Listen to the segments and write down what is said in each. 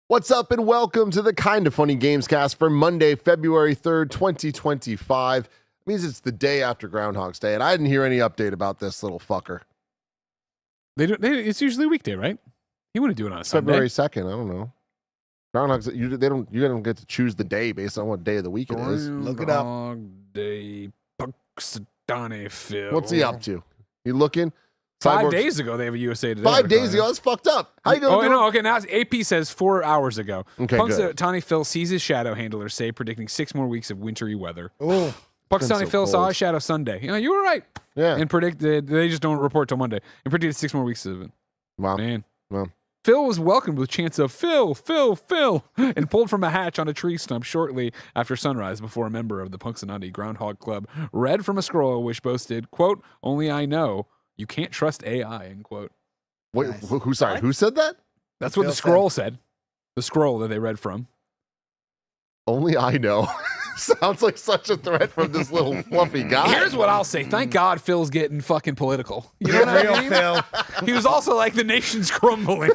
What's up and welcome to the Kinda Funny Gamescast for Monday, February 3rd, 2025. It means it's the day after Groundhog's Day, and I didn't hear any update about this little fucker. It's usually a weekday, right? You want to do it on a Sunday. February 2nd, I don't know. Groundhog's you don't get to choose the day based on what day of the week it is. Look it up. Groundhog Day, Punxsutawney Phil. What's he up to? You looking? 5 Cyborg's- days ago, they have a USA Today. 5 days ago? That's fucked up. How you gonna do it? no, okay, now AP says 4 hours ago. Okay, good. Punxsutawney Phil sees his shadow handlers say, predicting 6 more weeks of wintry weather. Oh, Punxsutawney so Phil saw cold. a shadow Sunday. You were right. Yeah. And predicted, they just don't report till Monday. And predicted 6 more weeks of it. Wow. Man. Well. Phil was welcomed with chants of Phil, and pulled from a hatch on a tree stump shortly after sunrise before a member of the Punxsutawney Groundhog Club read from a scroll which boasted, quote, "Only I know you can't trust AI," end quote. Wait, Nice. who said that? That's what Phil the scroll said. The scroll that they read from. Only I know. Sounds like such a threat from this little fluffy guy. Here's what I'll say. Thank God Phil's getting fucking political. You know what I real mean? Phil. He was also like, the nation's crumbling.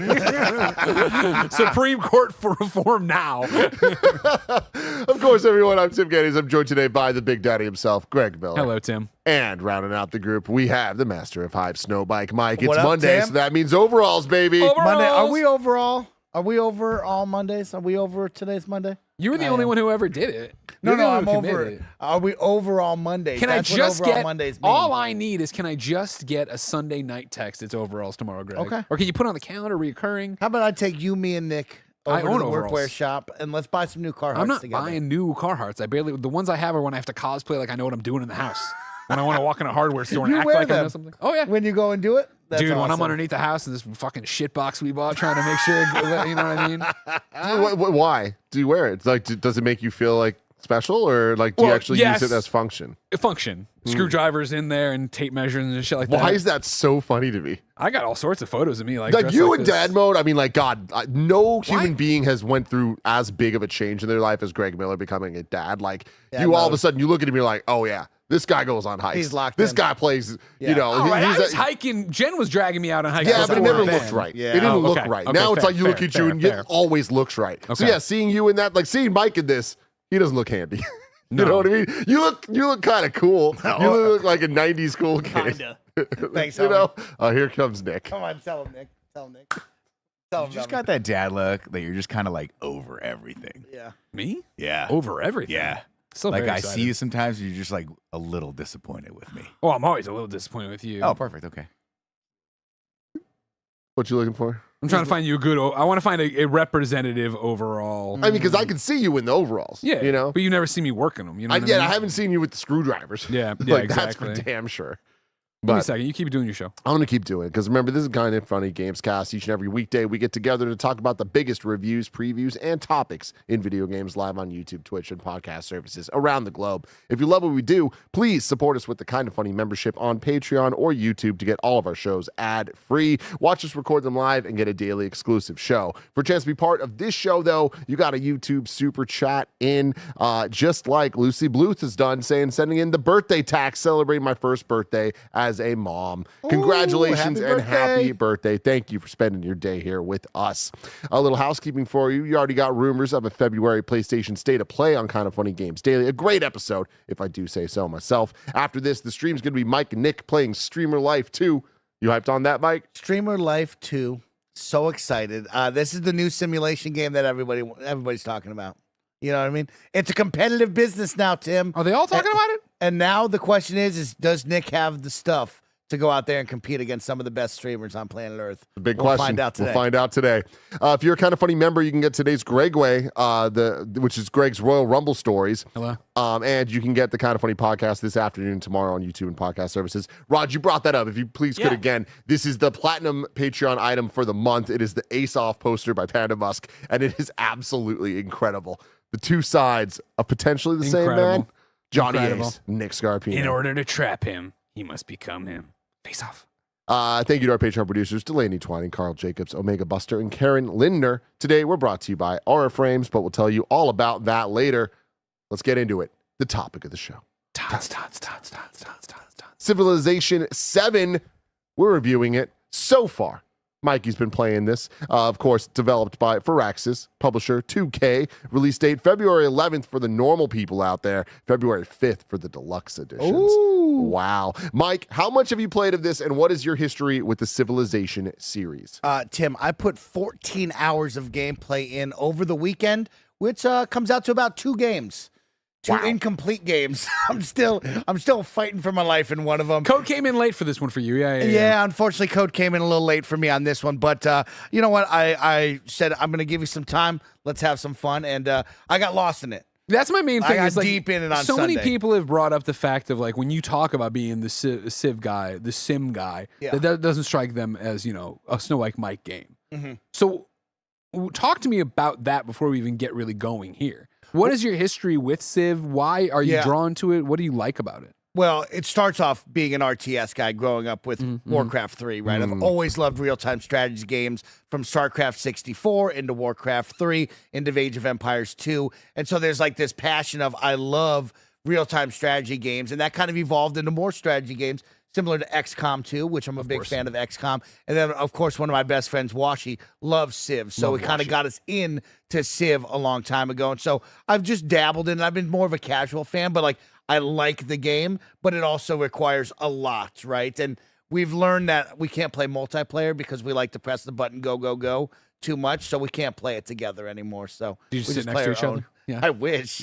Supreme Court for reform now. Of course, everyone, I'm Tim Geddes. I'm joined today by the Big Daddy himself, Greg Miller. Hello, Tim. And rounding out the group, we have the master of hype, Snowbike Mike. It's What up, Monday, Tim? so that means overalls, baby. Monday. Are Overalls. we overall? Are we over all Mondays? Are we over today's Monday? You were the I only am. one who ever did it. No, You're the no, one I'm who over. committed. Are we over all Mondays? Can That's I what just overall get Mondays mean. all I need is, can I just get a Sunday night text? It's overalls tomorrow, Greg. Okay. Or can you put on the calendar reoccurring? How about I take you, me, and Nick I over own to the overalls. workwear shop and let's buy some new Carhartts I'm not together. buying new Carhartts. The ones I have are when I have to cosplay like I know what I'm doing in the house. When I want to walk in a hardware store and You act wear like I know them. something. Oh yeah. When you go and do it, that's Dude, when I'm awesome. underneath the house in this fucking shit box we bought, trying to make sure, you know what I mean? Why do you wear it? Like, does it make you feel like special, or like do you Well, actually yes. use it as function? Function. Screwdrivers in there and tape measures and shit like that. Why is that so funny to me? I got all sorts of photos of me like Like dressed you like in this. dad mode. I mean, like God, no human Why? being has went through as big of a change in their life as Greg Miller becoming a dad. Like Dad you all of mode. a sudden you look at him, you're like, oh yeah, this guy goes on hikes. He's locked This in. guy plays. Yeah. You know, All right, he's I was a- hiking. Jen was dragging me out on hikes. Yeah, but it before never then. looked right. Yeah. It didn't Oh, look okay. right. Okay, Now it's fair, like you look fair, at you and fair. it always looks right. So Okay. yeah, seeing you in that, like seeing Mike in this, he doesn't look handy. You No. know what I mean? You look kind of cool. You look like a '90s cool kid. Kinda. Thanks, You homie. know? Oh, here comes Nick. Come on, tell him, Nick. Tell him, Nick. Tell him. You just about got that dad look that you're just kind of like over everything. me. Yeah. Me? Yeah. Over everything. Yeah. Still Like very I excited. see you sometimes, and you're just like a little disappointed with me. Oh, I'm always a little disappointed with you. Oh, perfect. Okay. What you looking for? I'm trying to find you a good. I want to find a representative overall. I mean, because I can see you in the overalls. Yeah, You know? but you never see me working them. You know? What Yeah, I I mean? haven't seen you with the screwdrivers. Yeah, Like, exactly. that's for damn sure. Give me a But second. You keep doing your show. I'm going to keep doing it because remember, this is Kind of Funny Gamescast. Each and every weekday, we get together to talk about the biggest reviews, previews, and topics in video games live on YouTube, Twitch, and podcast services around the globe. If you love what we do, please support us with the Kind of Funny membership on Patreon or YouTube to get all of our shows ad-free. Watch us record them live and get a daily exclusive show. For a chance to be part of this show, though, you got a YouTube super chat in, just like Lucy Bluth has done, sending in the birthday tax, celebrating my first birthday as a mom. Congratulations happy and birthday. happy birthday. Thank you for spending your day here with us. A little housekeeping for you. You already got rumors of a February PlayStation State of Play on Kind of Funny Games Daily. A great episode, if I do say so myself. After this, the stream's going to be Mike and Nick playing Streamer Life 2. You hyped on that, Mike? Streamer Life 2. So excited. This is the new simulation game that everybody's talking about. You know what I mean? It's a competitive business now, Tim. Are they all talking about it? And now the question is does Nick have the stuff to go out there and compete against some of the best streamers on planet Earth? The big We'll question. find out today. We'll find out today. If you're a Kind of Funny member, you can get today's Greg Way, which is Greg's Royal Rumble stories. Hello. And you can get the Kind of Funny podcast this afternoon, tomorrow on YouTube and podcast services. Rod, you brought that up. If you please could again, this is the platinum Patreon item for the month. It is the Ace Off poster by Panda Musk, and it is absolutely incredible. The two sides of potentially the same Incredible. man. Johnny Incredible. Ace, Nick Scarpino. In order to trap him, he must become him. Face off. Thank you to our Patreon producers, Delaney Twining, Carl Jacobs, Omega Buster, and Karen Lindner. Today, we're brought to you by Aura Frames, but we'll tell you all about that later. Let's get into it. The topic of the show. Tots. Civilization 7. We're reviewing it so far. Mikey's been playing this. Of course, developed by Firaxis, publisher 2K. Release date February 11th for the normal people out there, February 5th for the deluxe editions. Ooh. Wow. Mike, how much have you played of this, and what is your history with the Civilization series? Tim, I put 14 hours of gameplay in over the weekend, which comes out to about 2 games. 2 incomplete games. I'm still fighting for my life in one of them. Code came in late for this one for you. Yeah, unfortunately, Code came in a little late for me on this one. But you know what? I said I'm going to give you some time. Let's have some fun. And I got lost in it. That's my main thing. I is got like, deep in it on so Sunday. many people have brought up the fact of like when you talk about being the Civ guy, the sim guy, Yeah. that doesn't strike them as, you know, a Snow White Mike game. Mhm. So talk to me about that before we even get really going here. What is your history with Civ? Why are you drawn to it? What do you like about it? Well, it starts off being an RTS guy growing up with Warcraft 3, right? I've always loved real-time strategy games from StarCraft 64 into Warcraft 3 into Age of Empires 2. And so there's like this passion of I love real-time strategy games, and that kind of evolved into more strategy games similar to XCOM 2, which I'm a big fan of XCOM. And then, of course, one of my best friends, Washi, loves Civ. So it kind of got us into Civ a long time ago. And so I've just dabbled in it. I've been more of a casual fan, but like I like the game, but it also requires a lot, right? And we've learned that we can't play multiplayer because we like to press the button go, go, go too much. So we can't play it together anymore. So Do you we sit just next play to our each own. other? Yeah. I wish.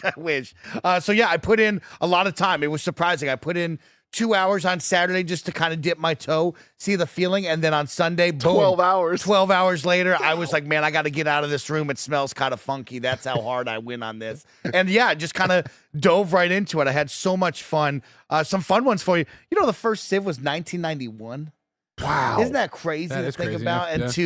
So yeah, I put in a lot of time. It was surprising. I put in 2 hours on Saturday just to kind of dip my toe, see the feeling, and then on Sunday, boom, 12 hours. 12 hours later, I was like, man, I got to get out of this room. It smells kind of funky. That's how hard I went on this. And yeah, just kind of dove right into it. I had so much fun. Some fun ones for you. You know, the first Civ was 1991. Wow. Isn't that crazy That to is think crazy, about? yeah. And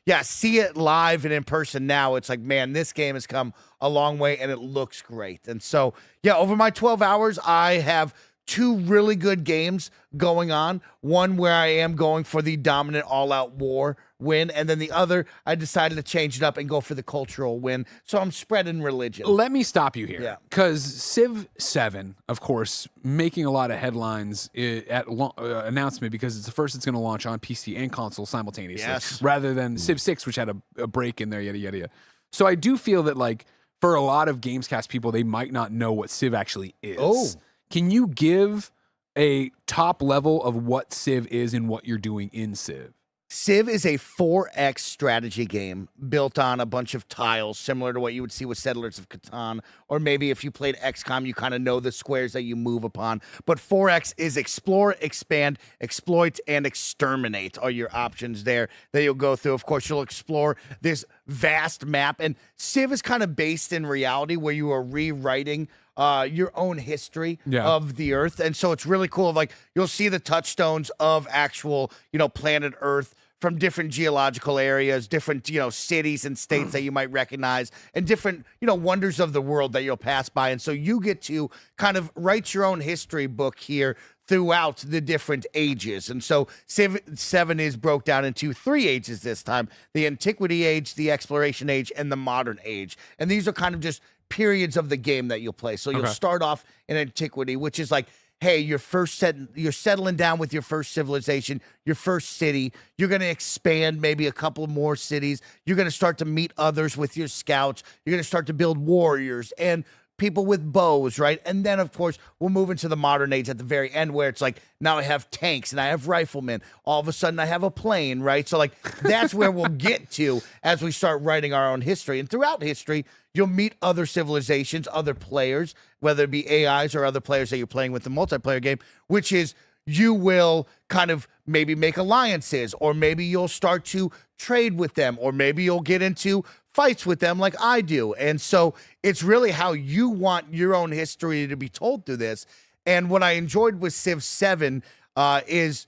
Yeah. to, see it live and in person now, it's like, man, this game has come a long way and it looks great. And so, yeah, over my 12 hours, I have 2 really good games going on. One where I am going for the dominant all-out war win, and then the other, I decided to change it up and go for the cultural win. So I'm spreading religion. Let me stop you here. Yeah. Because Civ 7, of course, making a lot of headlines at announcement because it's the first it's going to launch on PC and console simultaneously. Yes. Rather than Civ 6, which had a break in there, yada, yada, yada. So I do feel that, like, for a lot of Gamescast people, they might not know what Civ actually is. Oh. Can you give a top level of what Civ is and what you're doing in Civ? Civ is a 4X strategy game built on a bunch of tiles, similar to what you would see with Settlers of Catan, or maybe if you played XCOM, you kind of know the squares that you move upon. But 4X is explore, expand, exploit, and exterminate are your options there that you'll go through. Of course, you'll explore this vast map, and Civ is kind of based in reality where you are rewriting your own history of the Earth. And so it's really cool. Like, you'll see the touchstones of actual, planet Earth from different geological areas, different, cities and states that you might recognize, and different, wonders of the world that you'll pass by. And so you get to kind of write your own history book here throughout the different ages. And so Civ 7 is broke down into 3 ages this time: the Antiquity Age, the Exploration Age, and the Modern Age. And these are kind of just periods of the game that you'll play. So you'll start off in Antiquity, which is like, hey, you're settling down with your first civilization, your first city. You're going to expand maybe a couple more cities. You're going to start to meet others with your scouts. You're going to start to build warriors and people with bows, right? And then, of course, we'll move into the Modern Age at the very end where it's like, now I have tanks and I have riflemen. All of a sudden, I have a plane, right? So, like, that's where we'll get to as we start writing our own history. And throughout history, you'll meet other civilizations, other players, whether it be AIs or other players that you're playing with the multiplayer game, which is you will kind of maybe make alliances, or maybe you'll start to trade with them, or maybe you'll get into fights with them like I do. And so it's really how you want your own history to be told through this. And what I enjoyed with Civ 7 is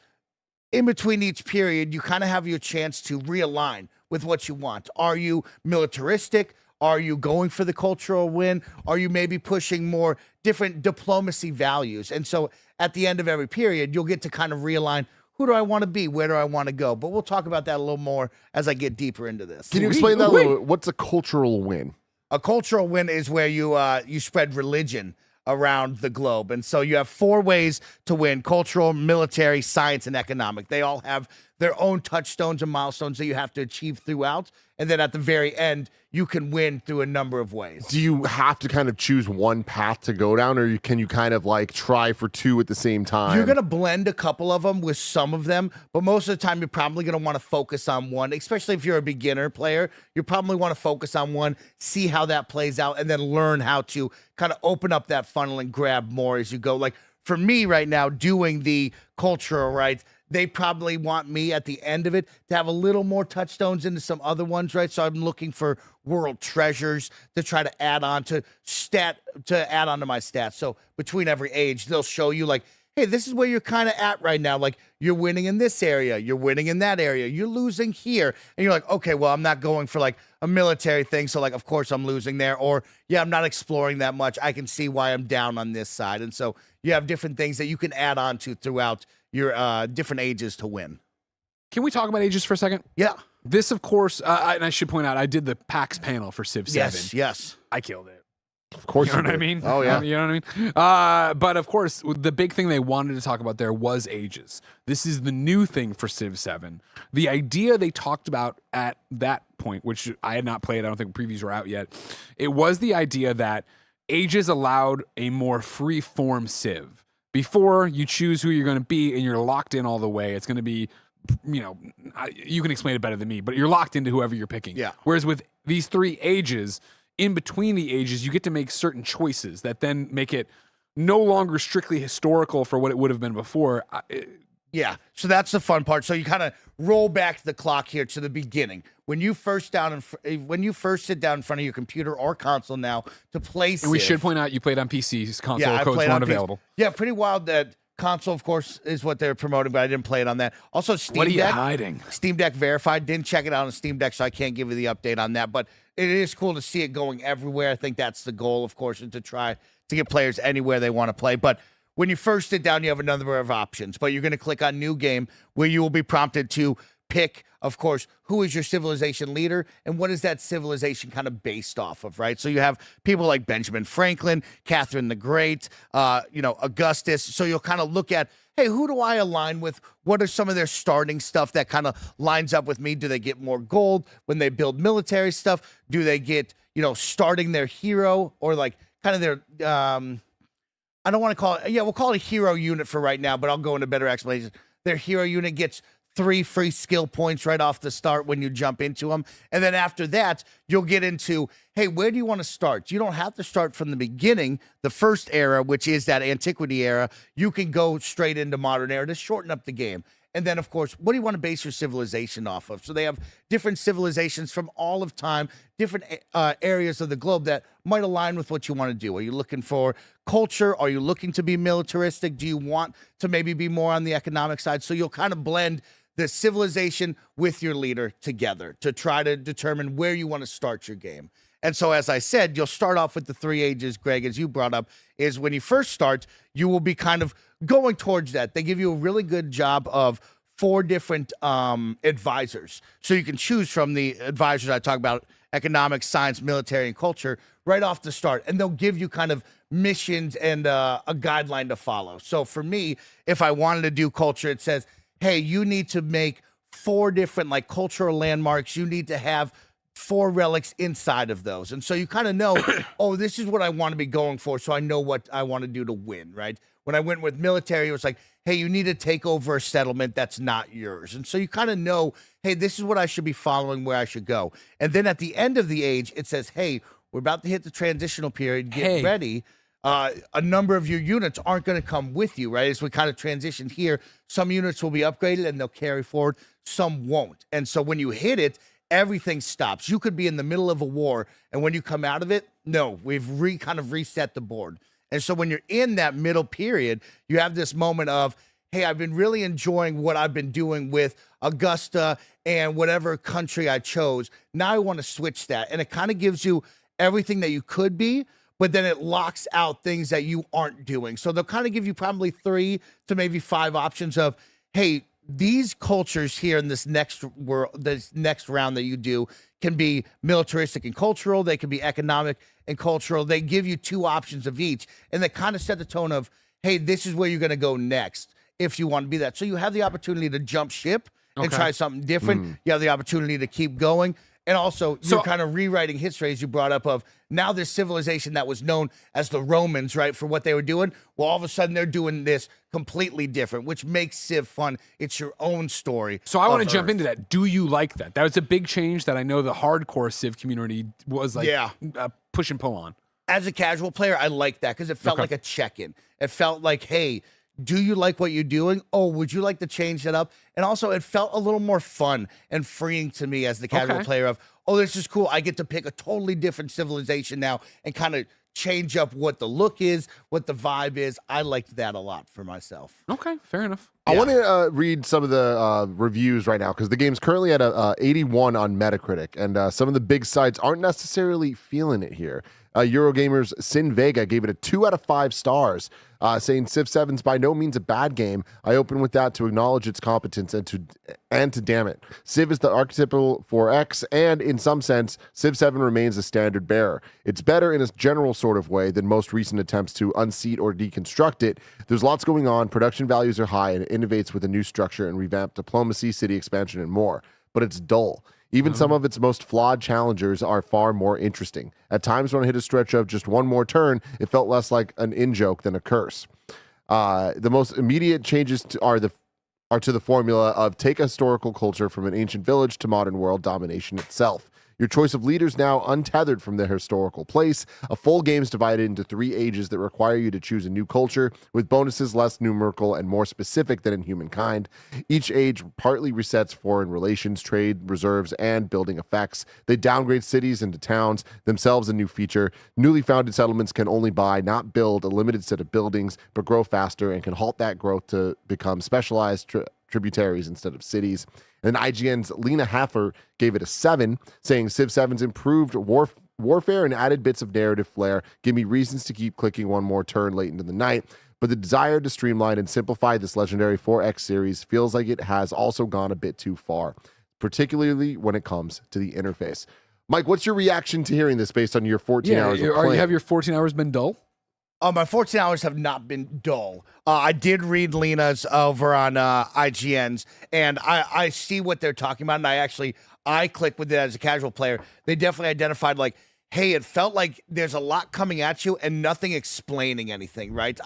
in between each period, you kind of have your chance to realign with what you want. Are you militaristic? Are you going for the cultural win? Are you maybe pushing more different diplomacy values? And so at the end of every period, you'll get to kind of realign. Who do I want to be? Where do I want to go? But we'll talk about that a little more as I get deeper into this. Can you explain that a little bit? What's a cultural win? A cultural win is where you spread religion around the globe. And so you have 4 ways to win: cultural, military, science, and economic. They all have their own touchstones and milestones that you have to achieve throughout. And then at the very end, you can win through a number of ways. Do you have to kind of choose one path to go down, or can you kind of like try for two at the same time? You're going to blend a couple of them with some of them, but most of the time you're probably going to want to focus on one, especially if you're a beginner player. You probably want to focus on one, see how that plays out, and then learn how to kind of open up that funnel and grab more as you go. Like for me right now, doing the cultural rights, they probably want me at the end of it to have a little more touchstones into some other ones, right? So I'm looking for world treasures to try to add on to add on to my stats. So between every age, they'll show you like, hey, this is where you're kind of at right now. Like you're winning in this area, you're winning in that area, you're losing here. And you're like, okay, well, I'm not going for like a military thing. So like, of course I'm losing there. Or yeah, I'm not exploring that much. I can see why I'm down on this side. And so you have different things that you can add on to throughout your different ages to win. Can we talk about ages for a second? Yeah. This, of course, and I should point out, I did the PAX panel for Civ 7. Yes. I killed it. Of course, You know what I did. mean? Oh yeah. You know what I mean? But of course, the big thing they wanted to talk about there was ages. This is the new thing for Civ 7. The idea they talked about at that point, which I had not played, I don't think previews were out yet, it was the idea that ages allowed a more free-form Civ. Before you choose who you're going to be and you're locked in all the way, it's going to be, you know, you can explain it better than me, but you're locked into whoever you're picking. Yeah. Whereas with these 3 ages, in between the ages, you get to make certain choices that then make it no longer strictly historical for what it would have been before. Yeah. So that's the fun part. So you kind of roll back the clock here to the beginning. When you first sit down in front of your computer or console now to play Civ. And we should point out you played on PCs, console I codes played weren't on available. Yeah, pretty wild that console, of course, is what they're promoting, but I didn't play it on that. Also, Steam What are you Deck. hiding? Steam Deck verified. Didn't check it out on Steam Deck, so I can't give you the update on that. But it is cool to see it going everywhere. I think that's the goal, of course, is to try to get players anywhere they want to play. But when you first sit down, you have a number of options. But you're going to click on New Game, where you will be prompted to pick, of course, who is your civilization leader and what is that civilization kind of based off of, right? So you have people like Benjamin Franklin, Catherine the Great, Augustus. So you'll kind of look at, hey, who do I align with? What are some of their starting stuff that kind of lines up with me? Do they get more gold when they build military stuff? Do they get, starting their hero or like kind of their, I don't want to call it, we'll call it a hero unit for right now, but I'll go into better explanation. Their hero unit gets 3 free skill points right off the start when you jump into them. And then after that, you'll get into, hey, where do you want to start? You don't have to start from the beginning, the first era, which is that antiquity era. You can go straight into modern era to shorten up the game. And then, of course, what do you want to base your civilization off of? So they have different civilizations from all of time, different areas of the globe that might align with what you want to do. Are you looking for culture? Are you looking to be militaristic? Do you want to maybe be more on the economic side? So you'll kind of blend the civilization with your leader together to try to determine where you want to start your game. And so, as I said, you'll start off with the 3 ages, Greg, as you brought up, is when you first start, you will be kind of going towards that. They give you a really good job of 4 different advisors. So you can choose from the advisors I talk about, economics, science, military, and culture, right off the start. And they'll give you kind of missions and a guideline to follow. So for me, if I wanted to do culture, it says, hey, you need to make 4 different like cultural landmarks. You need to have 4 relics inside of those. And so you kind of know, oh, this is what I want to be going for. So I know what I want to do to win, right? When I went with military, it was like, hey, you need to take over a settlement that's not yours. And so you kind of know, hey, this is what I should be following, where I should go. And then at the end of the age, it says, hey, we're about to hit the transitional period. Get ready. A number of your units aren't going to come with you, right? As we kind of transition here, some units will be upgraded and they'll carry forward, some won't. And so when you hit it, everything stops. You could be in the middle of a war, and when you come out of it, no, we've kind of reset the board. And so when you're in that middle period, you have this moment of, hey, I've been really enjoying what I've been doing with Augusta and whatever country I chose. Now I want to switch that. And it kind of gives you everything that you could be, but then it locks out things that you aren't doing. So they'll kind of give you probably 3 to maybe 5 options of, hey, these cultures here in this next round that you do can be militaristic and cultural. They can be economic and cultural. They give you 2 options of each, and they kind of set the tone of, hey, this is where you're going to go next if you want to be that. So you have the opportunity to jump ship and try something different. You have the opportunity to keep going. And also, you're kind of rewriting history, as you brought up, of now this civilization that was known as the Romans, right, for what they were doing. Well, all of a sudden, they're doing this completely different, which makes Civ fun. It's your own story. So I want to jump into that. Do you like that? That was a big change that I know the hardcore Civ community was like push and pull on. As a casual player, I like that because it felt like a check-in. It felt like, hey, do you like what you're doing? Oh, would you like to change that up? And also, it felt a little more fun and freeing to me as the casual player of, oh, this is cool. I get to pick a totally different civilization now and kind of change up what the look is, what the vibe is. I liked that a lot for myself. Okay, fair enough. I want to read some of the reviews right now because the game's currently at a 81 on Metacritic, and some of the big sites aren't necessarily feeling it here. Eurogamer's Sin Vega gave it a 2 out of 5 stars, saying Civ 7's by no means a bad game. I open with that to acknowledge its competence and to damn it. Civ is the archetypal 4X, and in some sense, Civ 7 remains a standard bearer. It's better in a general sort of way than most recent attempts to unseat or deconstruct it. There's lots going on, production values are high, and it innovates with a new structure and revamped diplomacy, city expansion, and more. But it's dull. Even some of its most flawed challengers are far more interesting. At times when I hit a stretch of just one more turn, it felt less like an in-joke than a curse. The most immediate changes are to the formula of take a historical culture from an ancient village to modern world domination itself. Your choice of leaders now untethered from their historical place. A full game is divided into 3 ages that require you to choose a new culture, with bonuses less numerical and more specific than in humankind. Each age partly resets foreign relations, trade, reserves, and building effects. They downgrade cities into towns, themselves a new feature. Newly founded settlements can only buy, not build, a limited set of buildings, but grow faster and can halt that growth to become specialized tributaries instead of cities. And IGN's Lena Haffer gave it a 7, saying Civ 7's improved warfare and added bits of narrative flair give me reasons to keep clicking one more turn late into the night. But the desire to streamline and simplify this legendary 4X series feels like it has also gone a bit too far, particularly when it comes to the interface. Mike, what's your reaction to hearing this based on your 14 hours of playing? Have your 14 hours been dull? My 14 hours have not been dull. I did read Lena's over on IGN's, and I see what they're talking about, and I clicked with it as a casual player. They definitely identified, like, hey, it felt like there's a lot coming at you and nothing explaining anything, right?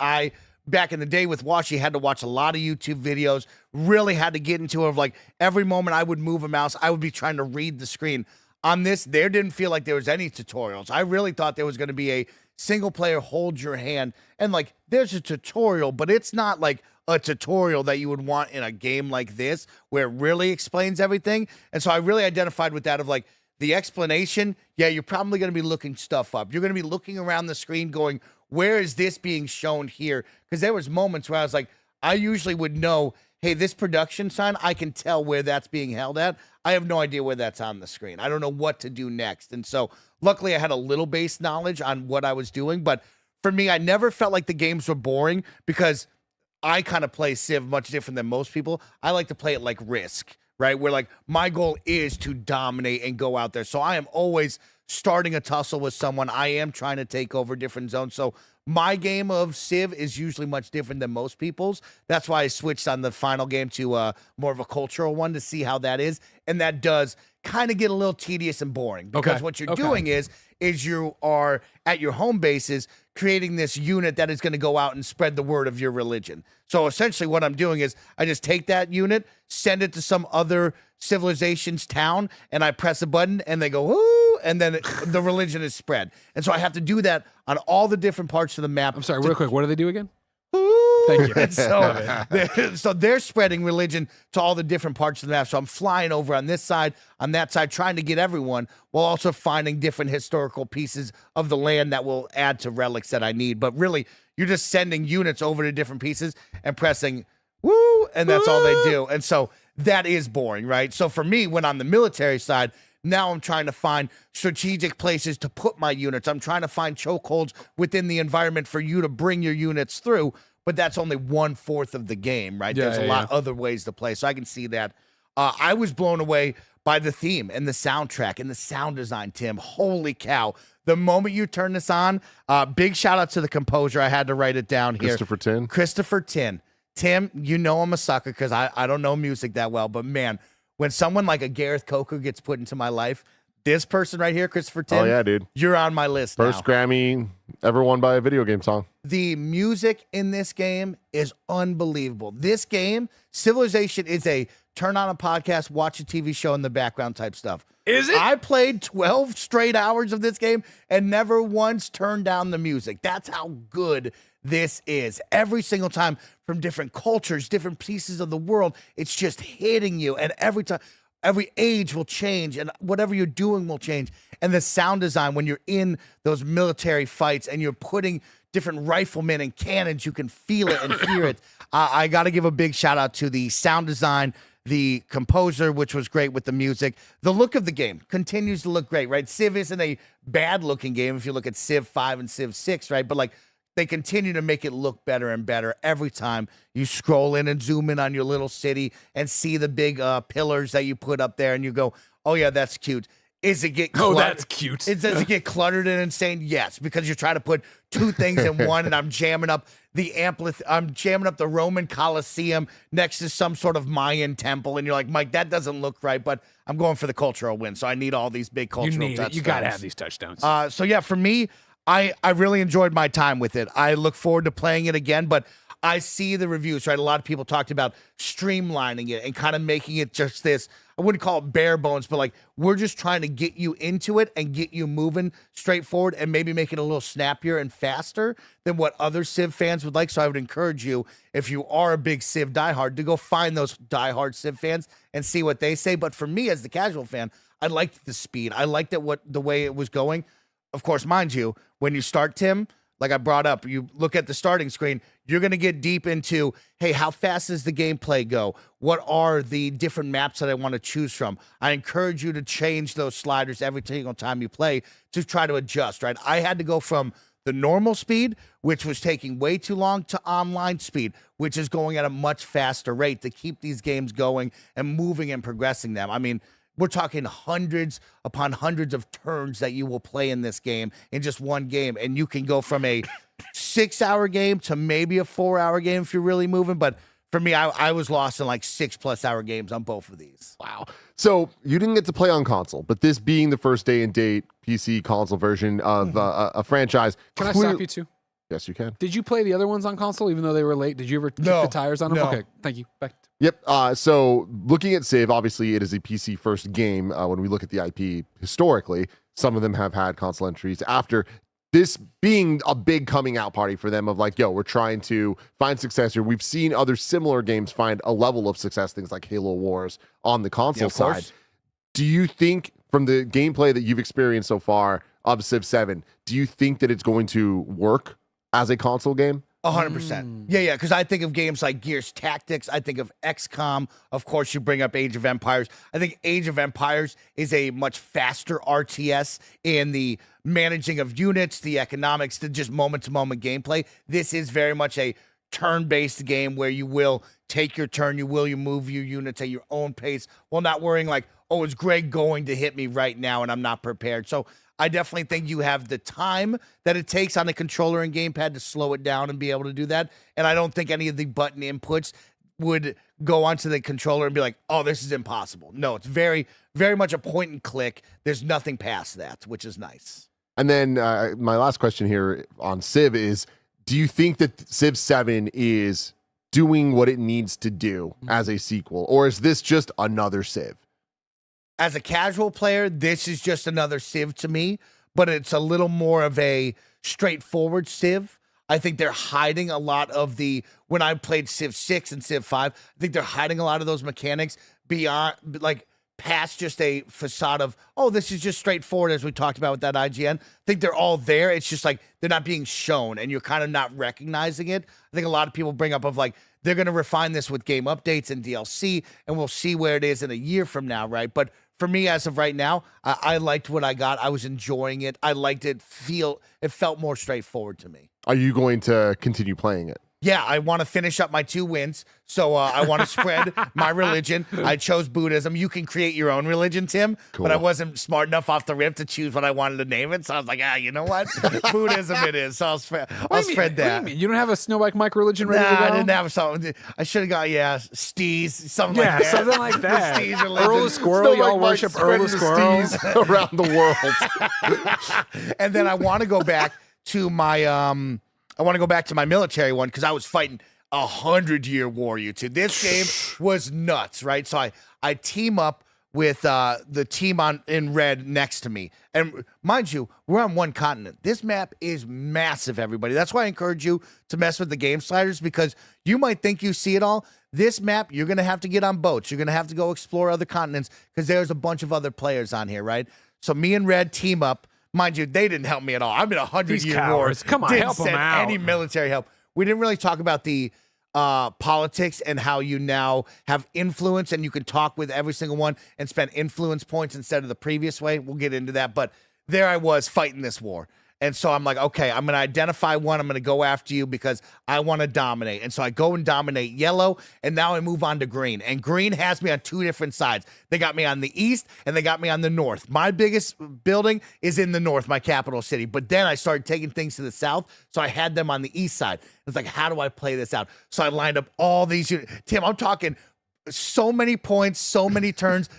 Back in the day with Washi, had to watch a lot of YouTube videos, really had to get into it of, like, every moment I would move a mouse, I would be trying to read the screen. On this, there didn't feel like there was any tutorials. I really thought there was going to be a single player hold your hand, and like there's a tutorial, but it's not like a tutorial that you would want in a game like this where it really explains everything. And so I really identified with that of like the explanation. Yeah, you're probably going to be looking stuff up. You're going to be looking around the screen going, where is this being shown here? Because there was moments where I was like, I usually would know, hey, this production sign, I can tell where that's being held at. I have no idea where that's on the screen. I don't know what to do next. And so luckily I had a little base knowledge on what I was doing. But for me, I never felt like the games were boring because I kind of play Civ much different than most people. I like to play it like Risk, right? Where like my goal is to dominate and go out there. So I am always starting a tussle with someone. I am trying to take over different zones. So my game of Civ is usually much different than most people's. That's why I switched on the final game to more of a cultural one to see how that is. And that does kind of get a little tedious and boring because what you're doing is you are at your home bases creating this unit that is going to go out and spread the word of your religion. So essentially what I'm doing is I just take that unit, send it to some other civilization's town, and I press a button and they go, whoo, and then the religion is spread. And so I have to do that on all the different parts of the map. I'm sorry, real quick, what do they do again? Thank you. And so they're spreading religion to all the different parts of the map. So I'm flying over on this side, on that side, trying to get everyone while also finding different historical pieces of the land that will add to relics that I need. But really, you're just sending units over to different pieces and pressing woo, and that's all they do. And so that is boring, right? So for me, when on the military side, now I'm trying to find strategic places to put my units. I'm trying to find chokeholds within the environment for you to bring your units through, but that's only 1/4 of the game, right? There's a lot of other ways to play, so I can see that. I was blown away by the theme and the soundtrack and the sound design, Tim. Holy cow. The moment you turn this on, big shout out to the composer. I had to write it down here. Christopher Tin. Christopher Tin. Tim, you know I'm a sucker because I don't know music that well, but man, when someone like a Gareth Coker gets put into my life, this person right here, Christopher Tim, Oh yeah, dude. you're on my list First now. Grammy ever won by a video game song. The music in this game is unbelievable. This game, Civilization, is a turn on a podcast, watch a TV show in the background type stuff. Is it? I played 12 straight hours of this game and never once turned down the music. That's how good this is. Every single time, from different cultures, different pieces of the world, it's just hitting you. And every time, every age will change and whatever you're doing will change. And the sound design, when you're in those military fights and you're putting different riflemen and cannons, you can feel it and hear it. I got to give a big shout out to the sound design, the composer, which was great with the music. The look of the game continues to look great, right? Civ isn't a bad looking game if you look at Civ 5 and Civ 6, right? But like, they continue to make it look better and better every time you scroll in and zoom in on your little city and see the big pillars that you put up there and you go, oh yeah, that's cute. Is it get cluttered? Oh, that's cute. Does it get cluttered and insane? Yes, because you're trying to put two things in one, and I'm jamming up the Roman Colosseum next to some sort of Mayan temple, and you're like, Mike, that doesn't look right, but I'm going for the cultural win, so I need all these big cultural touchdowns. You got to have these touchdowns. So yeah, for me, I really enjoyed my time with it. I look forward to playing it again, but I see the reviews, right? A lot of people talked about streamlining it and kind of making it just this, I wouldn't call it bare bones, but like, we're just trying to get you into it and get you moving straightforward and maybe make it a little snappier and faster than what other Civ fans would like. So I would encourage you, if you are a big Civ diehard, to go find those diehard Civ fans and see what they say. But for me, as the casual fan, I liked the speed. I liked it, the way it was going. Of course, mind you, when you start, Tim, like I brought up, you look at the starting screen, you're going to get deep into, hey, how fast does the gameplay go? What are the different maps that I want to choose from? I encourage you to change those sliders every single time you play to try to adjust, right? I had to go from the normal speed, which was taking way too long, to online speed, which is going at a much faster rate to keep these games going and moving and progressing them. I mean, we're talking hundreds upon hundreds of turns that you will play in this game in just one game. And you can go from a 6-hour game to maybe a 4-hour game if you're really moving. But for me, I was lost in like 6+ hour games on both of these. Wow. So you didn't get to play on console, but this being the first day and date PC console version of a franchise. Can I stop you too? Yes, you can. Did you play the other ones on console even though they were late? Did you ever kick the tires on them? No. Okay, thank you. Back. Yep. So looking at Civ, obviously it is a PC first game. When we look at the IP historically, some of them have had console entries after this being a big coming out party for them of like, yo, we're trying to find success here. We've seen other similar games find a level of success, things like Halo Wars on the console side. Do you think from the gameplay that you've experienced so far of Civ 7, do you think that it's going to work as a console game? 100%. Yeah, because I think of games like Gears Tactics. I think of XCOM. Of course, you bring up Age of Empires. I think Age of Empires is a much faster RTS in the managing of units, the economics, the just moment-to-moment gameplay. This is very much a turn-based game where you will take your turn, you move your units at your own pace while not worrying like, oh, is Greg going to hit me right now and I'm not prepared? So I definitely think you have the time that it takes on a controller and gamepad to slow it down and be able to do that. And I don't think any of the button inputs would go onto the controller and be like, oh, this is impossible. No, it's very, very much a point and click. There's nothing past that, which is nice. And then my last question here on Civ is, do you think that Civ 7 is doing what it needs to do as a sequel? Or is this just another Civ? As a casual player, this is just another Civ to me, but it's a little more of a straightforward Civ. I think they're hiding a lot of when I played Civ 6 and Civ 5, I think they're hiding a lot of those mechanics beyond, like, past just a facade of, oh, this is just straightforward, as we talked about with that IGN. I think they're all there. It's just like they're not being shown and you're kind of not recognizing it. I think a lot of people bring up of like, they're going to refine this with game updates and DLC, and we'll see where it is in a year from now, right? But for me, as of right now, I liked what I got. I was enjoying it. I liked it. It felt more straightforward to me. Are you going to continue playing it? yeah, I want to finish up my 2 wins. So I want to spread my religion. I chose Buddhism. You can create your own religion, Tim. Cool. But I wasn't smart enough off the rip to choose what I wanted to name it. So I was like, you know what? Buddhism it is. So I'll spread that. What do you mean? You don't have a Snowbike Mike religion ready to go? I didn't have something. I should have got, stees, something like that. Something like that. The stees religion. Earl the Squirrel, y'all worship Earl the Squirrel. around the world. And then I want to go back to my military one because I was fighting 100-year war, YouTube. This game was nuts, right? So I team up with the team in red next to me. And mind you, we're on one continent. This map is massive, everybody. That's why I encourage you to mess with the game sliders because you might think you see it all. This map, you're going to have to get on boats. You're going to have to go explore other continents because there's a bunch of other players on here, right? So me and red team up. Mind you, they didn't help me at all. I'm in a 100-year war. Come on, didn't help them send out. any military help. We didn't really talk about the politics and how you now have influence and you can talk with every single one and spend influence points instead of the previous way. We'll get into that. But there I was fighting this war. And so I'm like, okay, I'm going to identify one. I'm going to go after you because I want to dominate. And so I go and dominate yellow, and now I move on to green. And green has me on 2 different sides. They got me on the east, and they got me on the north. My biggest building is in the north, my capital city. But then I started taking things to the south, so I had them on the east side. It's like, how do I play this out? So I lined up all these units. Tim, I'm talking so many points, so many turns.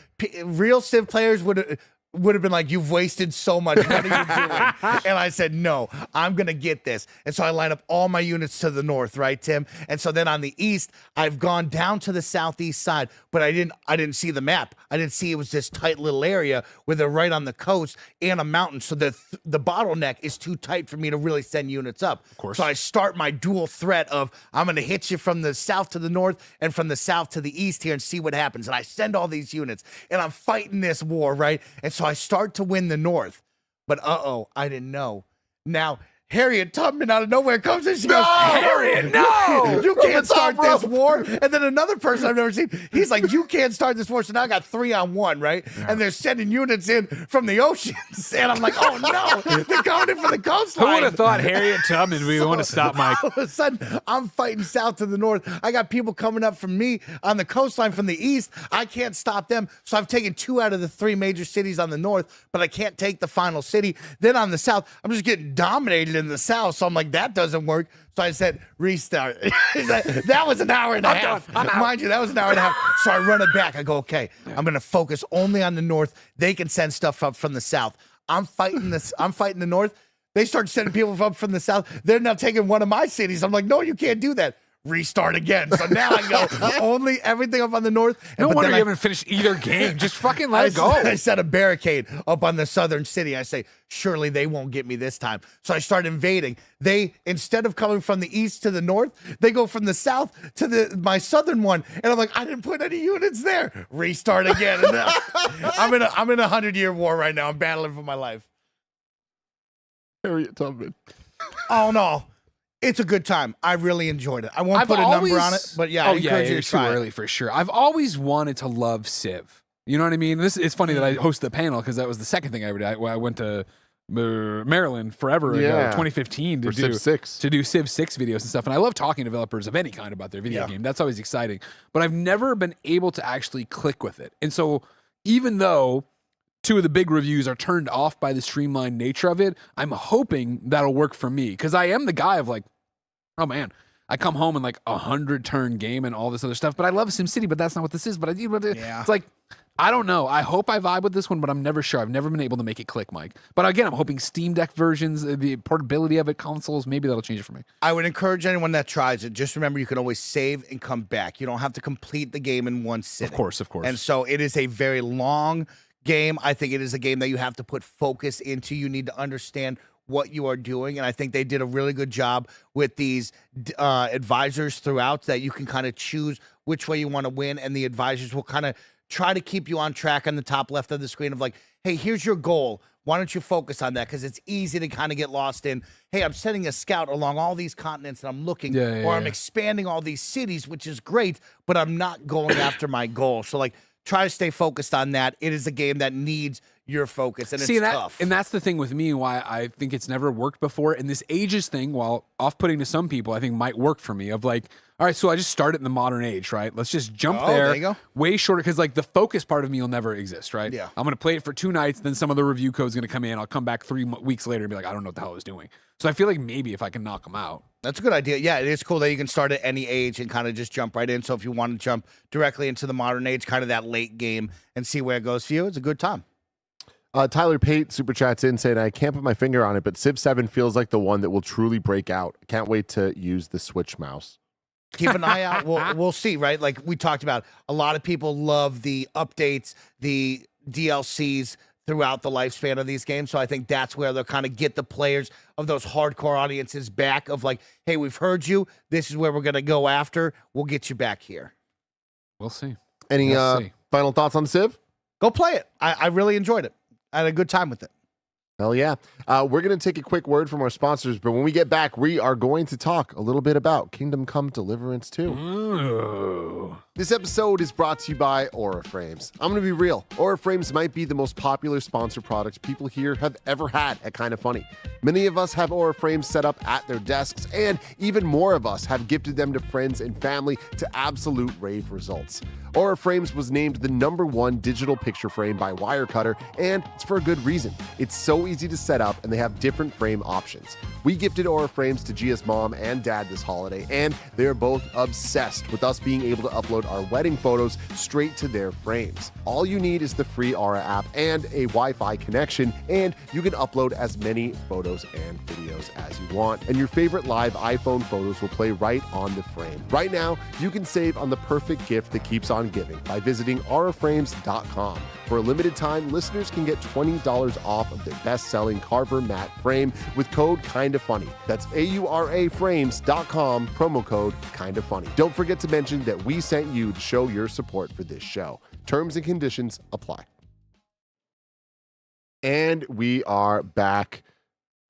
Real Civ players would have been like, you've wasted so much. What are you doing? And I said, no, I'm going to get this. And so I line up all my units to the north, right, Tim? And so then on the east, I've gone down to the southeast side, but I didn't see the map. I didn't see it was this tight little area where they're right on the coast and a mountain. So the bottleneck is too tight for me to really send units up. Of course. So I start my dual threat of I'm going to hit you from the south to the north and from the south to the east here and see what happens. And I send all these units and I'm fighting this war, right? And so I start to win the north, but I didn't know. Now, Harriet Tubman out of nowhere comes and she goes, Harriet, no! You can't start this war. And then another person I've never seen, he's like, you can't start this war. So now I got 3-on-1, right? And they're sending units in from the oceans. And I'm like, oh no, they're coming in from the coastline. Who would have thought Harriet Tubman would be the one to stop Mike? All of a sudden, I'm fighting south to the north. I got people coming up from me on the coastline from the east. I can't stop them. So I've taken 2 out of the 3 major cities on the north, but I can't take the final city. Then on the south, I'm just getting dominated in the south. So I'm like, that doesn't work. So I said, restart. That was an hour and a half. Mind you, that was an hour and a half. So I run it back. I go, okay, I'm going to focus only on the north. They can send stuff up from the south. I'm fighting the north. They start sending people up from the south. They're now taking one of my cities. I'm like, no, you can't do that. Restart again. So now I go only everything up on the north. No wonder you haven't finished either game. Just fucking let it go. I set a barricade up on the southern city. I say, surely they won't get me this time. So I start invading. They, instead of coming from the east to the north, they go from the south to my southern one. And I'm like, I didn't put any units there. Restart again. And I'm in a 100-year war right now. I'm battling for my life. Harriet Tubman. Oh no. It's a good time. I really enjoyed it. I won't put a number on it, but yeah, I encourage you to try too early for sure. I've always wanted to love Civ. You know what I mean? It's funny that I hosted the panel because that was the second thing I ever did. I went to Maryland forever ago, 2015, to do Civ 6 videos and stuff. And I love talking to developers of any kind about their video game. That's always exciting. But I've never been able to actually click with it. And so even though 2 of the big reviews are turned off by the streamlined nature of it, I'm hoping that'll work for me because I am the guy of like, oh man, I come home in like 100-turn game and all this other stuff, but I love SimCity, but that's not what this is. But I do. It's like, I don't know. I hope I vibe with this one, but I'm never sure. I've never been able to make it click, Mike. But again, I'm hoping Steam Deck versions, the portability of it, consoles, maybe that'll change it for me. I would encourage anyone that tries it. Just remember, you can always save and come back. You don't have to complete the game in one sitting. Of course. And so it is a very long game. I think it is a game that you have to put focus into. You need to understand what you are doing, and I think they did a really good job with these advisors throughout that you can kind of choose which way you want to win, and the advisors will kind of try to keep you on track on the top left of the screen of like, hey, here's your goal. Why don't you focus on that? Because it's easy to kind of get lost in, hey, I'm sending a scout along all these continents and I'm looking, or I'm expanding all these cities, which is great, but I'm not going after my goal. So like, try to stay focused on that. It is a game that needs your focus, and it's tough. And that's the thing with me, why I think it's never worked before. And this ages thing, while off-putting to some people, I think might work for me. Of like, all right, so I just started in the modern age, right? Let's just jump there you go. way shorter, because like the focus part of me will never exist, right? Yeah. I'm gonna play it for 2 nights, then some other review code's gonna come in. I'll come back 3 weeks later and be like, I don't know what the hell I was doing. So I feel like maybe if I can knock them out. That's a good idea. Yeah, it is cool that you can start at any age and kind of just jump right in. So if you want to jump directly into the modern age, kind of that late game, and see where it goes for you, it's a good time. Tyler Pate super chats in saying, I can't put my finger on it, but Civ 7 feels like the one that will truly break out. Can't wait to use the Switch mouse. Keep an eye out. We'll see, right? Like we talked about, a lot of people love the updates, the DLCs throughout the lifespan of these games. So I think that's where they'll kind of get the players of those hardcore audiences back of like, hey, we've heard you. This is where we're going to go after. We'll get you back here. We'll see. Any We'll see. final thoughts on Civ? Go play it. I really enjoyed it. I had a good time with it. Hell yeah. We're going to take a quick word from our sponsors, but when we get back, we are going to talk a little bit about Kingdom Come Deliverance 2. Ooh. This episode is brought to you by Aura Frames. I'm going to be real. Aura Frames might be the most popular sponsor product people here have ever had at Kinda Funny. Many of us have Aura Frames set up at their desks, and even more of us have gifted them to friends and family to absolute rave results. Aura Frames was named the #1 digital picture frame by Wirecutter, and it's for a good reason. It's so easy to set up, and they have different frame options. We gifted Aura Frames to Gia's mom and dad this holiday, and they're both obsessed with us being able to upload our wedding photos straight to their frames. All you need is the free Aura app and a Wi-Fi connection, and you can upload as many photos and videos as you want, and your favorite live iPhone photos will play right on the frame. Right now, you can save on the perfect gift that keeps on giving by visiting auraframes.com. For a limited time, listeners can get $20 off of their best-selling Carver matte frame with code KINDAFUNNY. That's auraframes.com, promo code KINDAFUNNY. Don't forget to mention that we sent you to show your support for this show. Terms and conditions apply. And we are back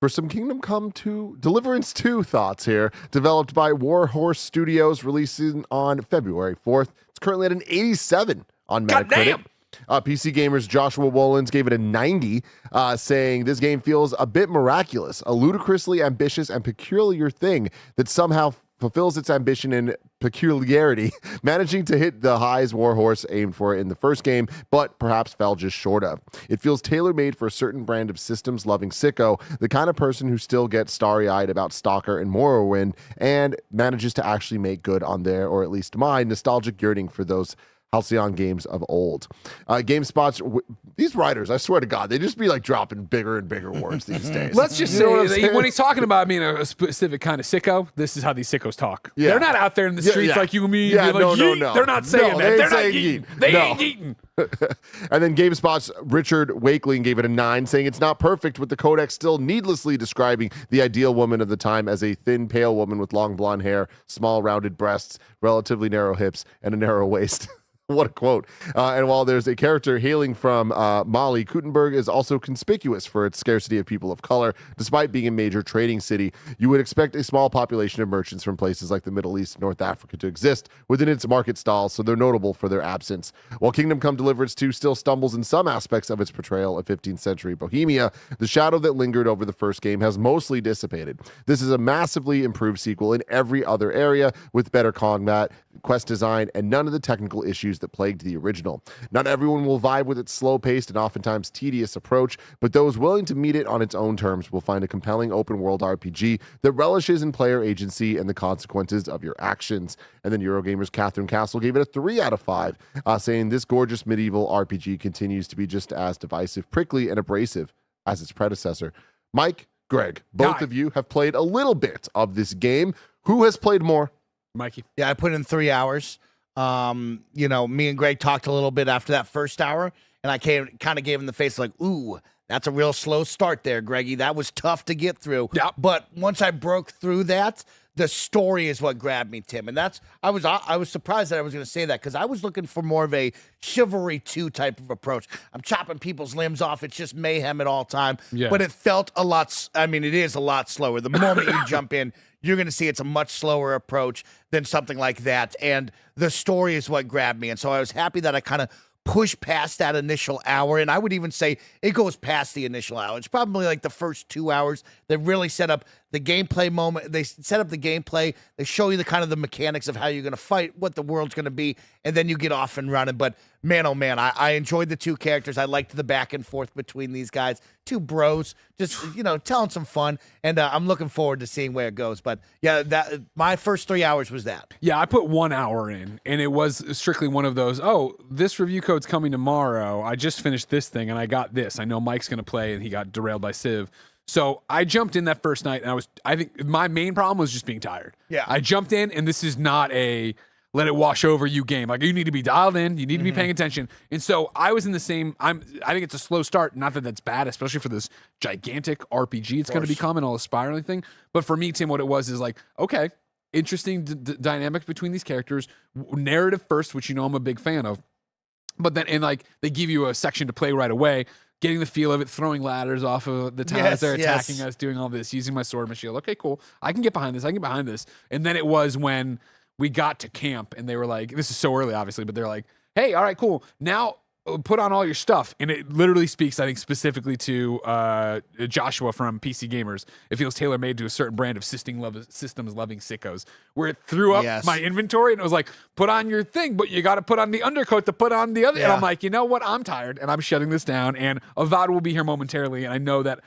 for some Kingdom Come 2 Deliverance 2 thoughts here, developed by Warhorse Studios, releasing on February 4th. It's currently at an 87 on Metacritic. PC Gamer's Joshua Wolins gave it a 90, saying this game feels a bit miraculous, a ludicrously ambitious and peculiar thing that somehow fulfills its ambition and peculiarity, managing to hit the highs Warhorse aimed for in the first game, but perhaps fell just short of. It feels tailor-made for a certain brand of systems-loving sicko, the kind of person who still gets starry-eyed about Stalker and Morrowind, and manages to actually make good on their, or at least my, nostalgic yearning for those Halcyon games of old. GameSpot's, these writers, I swear to God, they just be like dropping bigger and bigger words these days. Let's just say that when he's talking about being a specific kind of sicko, this is how these sickos talk. Yeah. They're not out there in the streets like you and me. Yeah, like, no. They're not saying that. They're not saying yeeting. yeet. They No. ain't yeeting. And then GameSpot's Richard Wakeling gave it a 9, saying it's not perfect, with the codex still needlessly describing the ideal woman of the time as a thin, pale woman with long blonde hair, small, rounded breasts, relatively narrow hips, and a narrow waist. What a quote. And while there's a character hailing from Mali, Kutenberg is also conspicuous for its scarcity of people of color. Despite being a major trading city, you would expect a small population of merchants from places like the Middle East and North Africa to exist within its market stalls, so they're notable for their absence. While Kingdom Come Deliverance 2 still stumbles in some aspects of its portrayal of 15th century Bohemia, the shadow that lingered over the first game has mostly dissipated. This is a massively improved sequel in every other area, with better combat, quest design, and none of the technical issues that plagued the original. Not everyone will vibe with its slow-paced and oftentimes tedious approach, but those willing to meet it on its own terms will find a compelling open-world RPG that relishes in player agency and the consequences of your actions. And then Eurogamer's Catherine Castle gave it a 3 out of 5, saying this gorgeous medieval RPG continues to be just as divisive, prickly, and abrasive as its predecessor. Mike, Greg, both of you have played a little bit of this game. Who has played more? Mikey. Yeah, I put in 3 hours. Me and Greg talked a little bit after that first hour, and I kind of gave him the face like, ooh, that's a real slow start there, Greggy. That was tough to get through. Yeah. But once I broke through that, the story is what grabbed me, Tim. And I was surprised that I was going to say that, because I was looking for more of a Chivalry 2 type of approach. I'm chopping people's limbs off. It's just mayhem at all time. Yeah. But it felt it is a lot slower. The moment you jump in, you're going to see it's a much slower approach than something like that. And the story is what grabbed me. And so I was happy that I kind of push past that initial hour, and I would even say it goes past the initial hour. It's probably like the first 2 hours that really set up the gameplay moment. They set up the gameplay. They show you the kind of the mechanics of how you're going to fight, what the world's going to be, and then you get off and running. But man, oh man, I enjoyed the two characters. I liked the back and forth between these guys, two bros, just telling some fun, and I'm looking forward to seeing where it goes. But yeah, that my first 3 hours was that. Yeah, I put 1 hour in, and it was strictly one of those, oh, this review code's coming tomorrow. I just finished this thing, and I got this. I know Mike's going to play, and he got derailed by Civ. So I jumped in that first night, and I think my main problem was just being tired. Yeah. I jumped in, and this is not a let it wash over you game. Like, you need to be dialed in. You need to be paying attention. And so I was in the same, I think it's a slow start. Not that that's bad, especially for this gigantic RPG it's going to become and all the spiraling thing. But for me, Tim, what it was is like, okay, interesting dynamic between these characters. Narrative first, which I'm a big fan of. But then, and like, they give you a section to play right away, getting the feel of it, throwing ladders off of the towers. They're attacking us, doing all this, using my sword, my shield. Okay, cool. I can get behind this. And then it was when we got to camp and they were like, this is so early, obviously, but they're like, hey, all right, cool. Now put on all your stuff. And it literally speaks, I think, specifically to Joshua from PC Gamers. It feels tailor-made to a certain brand of systems-loving sickos, where it threw up my inventory and it was like, put on your thing, but you got to put on the undercoat to put on the other. And I'm like, you know what? I'm tired and I'm shutting this down. And Avowed will be here momentarily. And I know that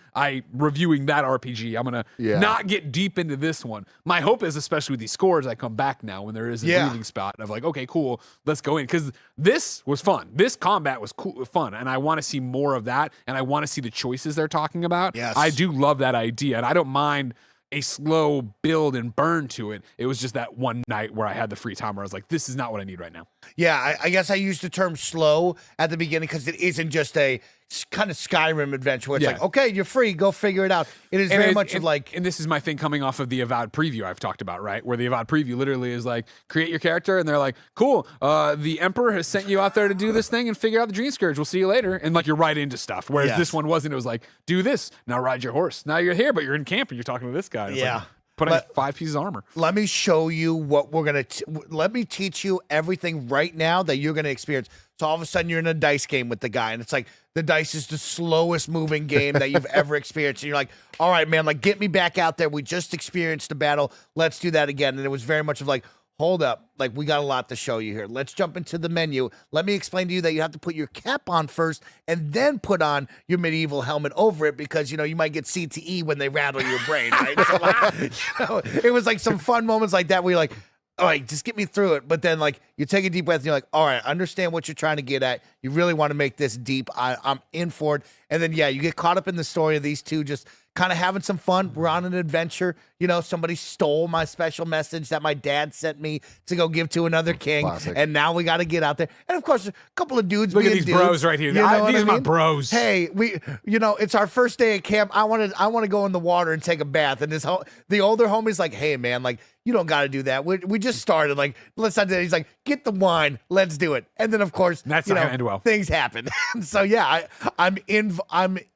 reviewing that RPG, I'm going to not get deep into this one. My hope is, especially with these scores, I come back now when there is a breathing spot of like, okay, cool, let's go in. Because this was fun. This combat was cool, fun, and I want to see more of that, and I want to see the choices they're talking about. Yes. I do love that idea, and I don't mind a slow build and burn to it. It was just that one night where I had the free time where I was like, this is not what I need right now. Yeah, I guess I used the term slow at the beginning because it isn't just a kind of Skyrim adventure where it's like, okay, you're free, go figure it out. It is very much like... And this is my thing coming off of the Avowed preview I've talked about, right? Where the Avowed preview literally is like, create your character, and they're like, cool, the Emperor has sent you out there to do this thing and figure out the Dream Scourge. We'll see you later. And like, you're right into stuff. Whereas this one wasn't. It was like, do this, now ride your horse. Now you're here, but you're in camp and you're talking to this guy. It's like, put on 5 pieces of armor. Let me show you what we're going to... Let me teach you everything right now that you're going to experience. So all of a sudden, you're in a dice game with the guy, and it's like, the dice is the slowest moving game that you've ever experienced. And you're like, all right, man, like, get me back out there. We just experienced a battle. Let's do that again. And it was very much of like, hold up. Like, we got a lot to show you here. Let's jump into the menu. Let me explain to you that you have to put your cap on first and then put on your medieval helmet over it because, you might get CTE when they rattle your brain, right? So, like, it was like some fun moments like that where you're like, all right, just get me through it. But then, like, you take a deep breath and you're like, all right, understand what you're trying to get at. You really want to make this deep. I'm in for it. And then, you get caught up in the story of these two just kind of having some fun. We're on an adventure. Somebody stole my special message that my dad sent me to go give to another king. Classic. And now we got to get out there. And, of course, a couple of dudes. Look at being these dudes, bros right here. You know These are my mean? bros. Hey, it's our first day at camp. I want to go in the water and take a bath. And the older homie's like, hey, man, like, you don't got to do that. We just started. Like, let's not do that. He's like, get the wine. Let's do it. And then, of course, that's not gonna end well. Things happen. So, yeah, I'm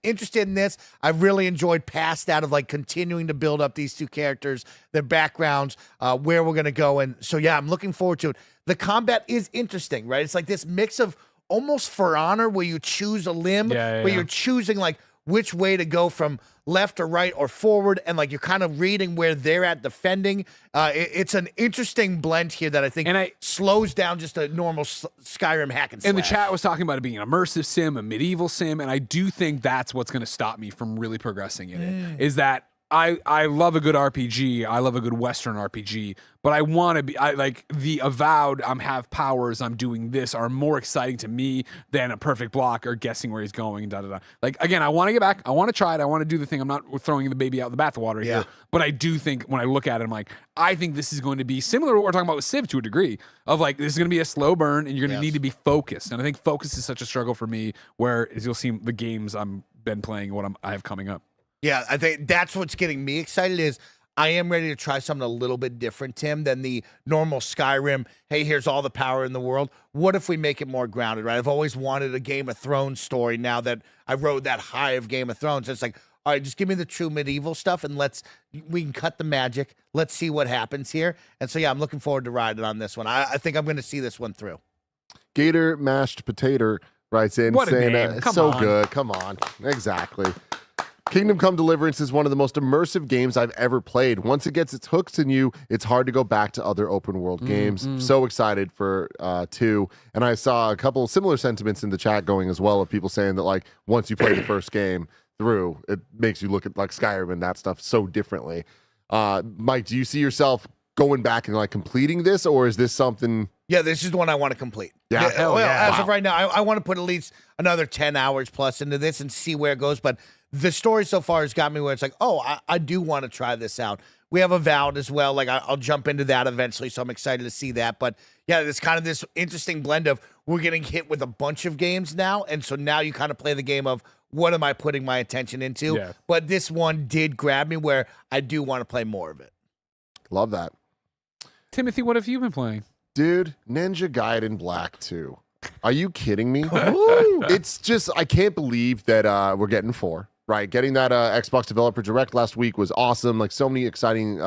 interested in this. I've really enjoyed past that of like continuing to build up these two characters, their backgrounds, where we're going to go. And so, yeah, I'm looking forward to it. The combat is interesting, right? It's like this mix of almost For Honor where you choose a limb, where you're choosing like which way to go from left or right or forward, and like you're kind of reading where they're at defending. It's an interesting blend here that I think slows down just a normal Skyrim hack and slash. And the chat was talking about it being an immersive sim, a medieval sim, and I do think that's what's going to stop me from really progressing in it, is that I love a good RPG. I love a good Western RPG, but I want to be like the Avowed. I'm have powers. I'm doing this are more exciting to me than a perfect block or guessing where he's going. Da da da. Like again, I want to get back. I want to try it. I want to do the thing. I'm not throwing the baby out the bathwater here, but I do think when I look at it, I'm like, I think this is going to be similar to what we're talking about with Civ to a degree. Of like this is going to be a slow burn, and you're going to need to be focused. And I think focus is such a struggle for me. Where as you'll see the games I'm been playing, what I have coming up. Yeah, I think that's what's getting me excited is I am ready to try something a little bit different, Tim, than the normal Skyrim, hey, here's all the power in the world. What if we make it more grounded, right? I've always wanted a Game of Thrones story now that I rode that high of Game of Thrones. It's like, all right, just give me the true medieval stuff and we can cut the magic. Let's see what happens here. And so, yeah, I'm looking forward to riding on this one. I think I'm going to see this one through. Gator Mashed Potato writes in What a saying name. it's Come so on. good. Come on. Exactly. Kingdom Come Deliverance is one of the most immersive games I've ever played. Once it gets its hooks in you, it's hard to go back to other open world games. So excited for 2. And I saw a couple similar sentiments in the chat going as well of people saying that like once you play the first game through, it makes you look at like Skyrim and that stuff so differently. Mike, do you see yourself going back and like completing this, or is this something? Yeah, this is the one I want to complete. Yeah? Hell well, yeah. as of right now, I want to put at least another 10 hours plus into this and see where it goes. But the story so far has got me where it's like, oh, I do want to try this out. We have Avowed as well. Like I'll jump into that eventually, so I'm excited to see that. But yeah, it's kind of this interesting blend of we're getting hit with a bunch of games now, and so now you kind of play the game of what am I putting my attention into? Yeah. But this one did grab me where I do want to play more of it. Love that. Timothy, what have you been playing? Dude, Ninja Gaiden Black 2. Are you kidding me? It's just, I can't believe that we're getting 4, right? Getting that Xbox Developer Direct last week was awesome. Like so many exciting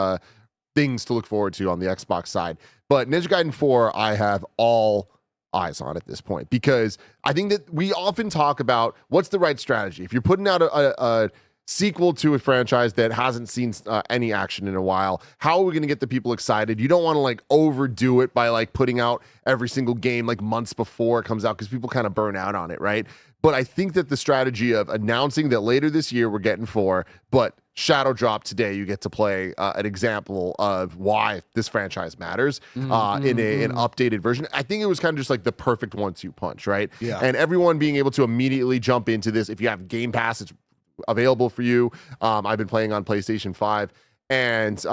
things to look forward to on the Xbox side. But Ninja Gaiden 4, I have all eyes on at this point because I think that we often talk about what's the right strategy. If you're putting out a sequel to a franchise that hasn't seen any action in a while, how are we going to get the people excited? You don't want to like overdo it by like putting out every single game like months before it comes out because people kind of burn out on it, right? But I think that the strategy of announcing that later this year we're getting 4, but Shadow Drop today, you get to play an example of why this franchise matters in an updated version. I think it was kind of just like the perfect 1-2 punch, right? Yeah. And everyone being able to immediately jump into this. If you have Game Pass, it's available for you. I've been playing on PlayStation 5. And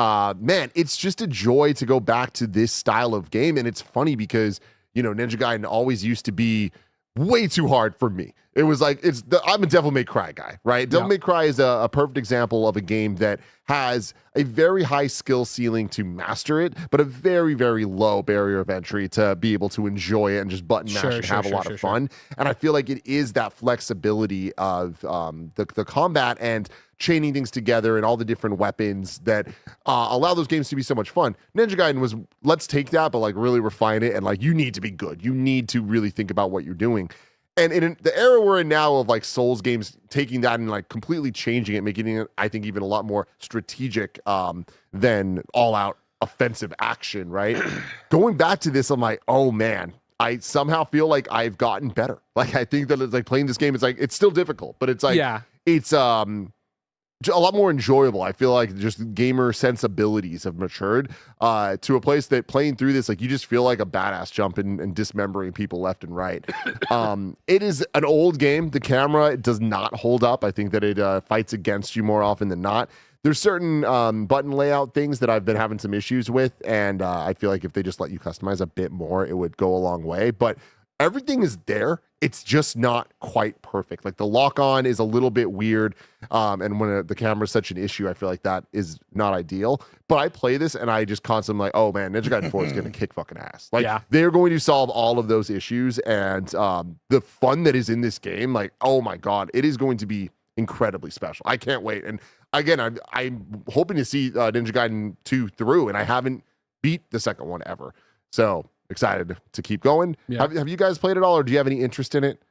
man, it's just a joy to go back to this style of game. And it's funny because, you know, Ninja Gaiden always used to be way too hard for me. It was like, I'm a Devil May Cry guy, right? Devil May Cry is a perfect example of a game that has a very high skill ceiling to master it, but a very, very low barrier of entry to be able to enjoy it and just button mash and have a lot of fun. And I feel like it is that flexibility of the combat and chaining things together and all the different weapons that allow those games to be so much fun. Ninja Gaiden was, let's take that, but like really refine it. And like, you need to be good. You need to really think about what you're doing. And in the era we're in now of like Souls games, taking that and like completely changing it, making it, I think, even a lot more strategic than all out offensive action, right? Going back to this, I'm like, oh man, I somehow feel like I've gotten better. Like, I think that it's like playing this game, it's like, it's still difficult, but it's like, it's a lot more enjoyable. I feel like just gamer sensibilities have matured to a place that playing through this, like you just feel like a badass jumping and dismembering people left and right. It is an old game. The camera does not hold up. I think that it fights against you more often than not. There's certain button layout things that I've been having some issues with, and I feel like if they just let you customize a bit more, it would go a long way. But everything is there. It's just not quite perfect. Like the lock on is a little bit weird. And when the camera is such an issue, I feel like that is not ideal. But I play this and I just constantly like, oh man, Ninja Gaiden 4 is going to kick fucking ass. Like they're going to solve all of those issues. And the fun that is in this game, like, oh my God, it is going to be incredibly special. I can't wait. And again, I'm hoping to see Ninja Gaiden 2 through, and I haven't beat the second one ever. So excited to keep going. Have you guys played it all, or do you have any interest in it?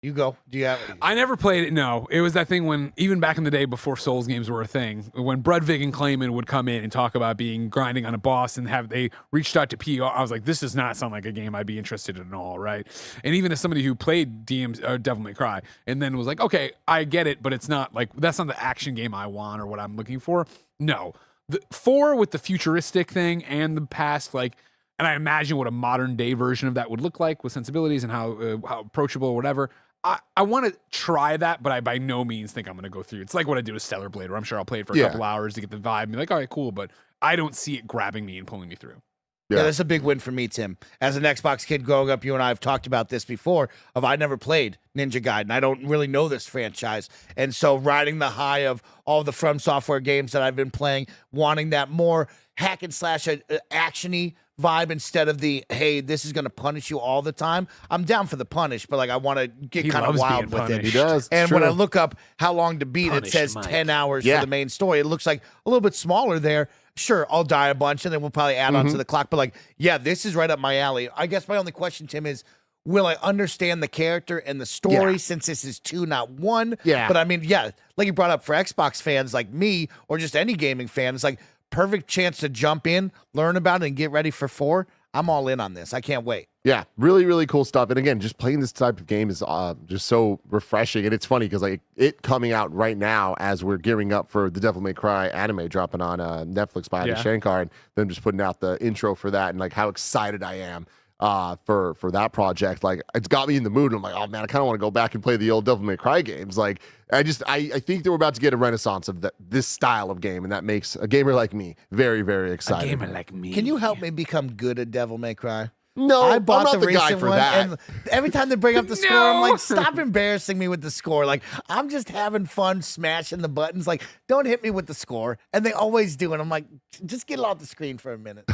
You go. Do you have? I never played it. No, it was that thing when even back in the day before Souls games were a thing, when Brudvig and Clayman would come in and talk about being grinding on a boss and they reached out to PR. I was like, this does not sound like a game I'd be interested in at all, right? And even as somebody who played Devil May Cry and then was like, okay, I get it, but it's not like that's not the action game I want or what I'm looking for. No, the 4 with the futuristic thing and the past, like. And I imagine what a modern day version of that would look like with sensibilities and how approachable or whatever. I want to try that, but I by no means think I'm going to go through. It's like what I do with Stellar Blade, where I'm sure I'll play it for a couple hours to get the vibe and be like, all right, cool. But I don't see it grabbing me and pulling me through. Yeah, that's a big win for me, Tim. As an Xbox kid growing up, you and I have talked about this before, I never played Ninja Gaiden. I don't really know this franchise. And so riding the high of all the From Software games that I've been playing, wanting that more hack and slash action-y vibe instead of the, hey, this is going to punish you all the time. I'm down for the punish, but like I want to get kind of loves wild being with it. punished. He does. And It's when I true. look up how long to beat, Punish it says Mike. 10 hours Yeah. for the main story. It looks like a little bit smaller there. Sure, I'll die a bunch and then we'll probably add on to the clock. But like, yeah, this is right up my alley. I guess my only question, Tim, is will I understand the character and the story since this is 2, not 1? Yeah. But I mean, yeah, like you brought up for Xbox fans like me or just any gaming fan, it's like perfect chance to jump in, learn about it, and get ready for 4. I'm all in on this. I can't wait. Yeah, really, really cool stuff. And again, just playing this type of game is just so refreshing. And it's funny because like it coming out right now as we're gearing up for the Devil May Cry anime dropping on Netflix by Andy Shankar, and them just putting out the intro for that, and like how excited I am for that project. Like it's got me in the mood. I'm like, oh man, I kind of want to go back and play the old Devil May Cry games. Like I think that we're about to get a renaissance of this style of game, and that makes a gamer like me very, very excited. Gamer like me. Can you help me become good at Devil May Cry? No, I bought I'm not the guy recent for one, that. and every time they bring up the score, I'm No. like, stop embarrassing me with the score. Like, I'm just having fun smashing the buttons. Like, don't hit me with the score. And they always do. And I'm like, just get it off the screen for a minute.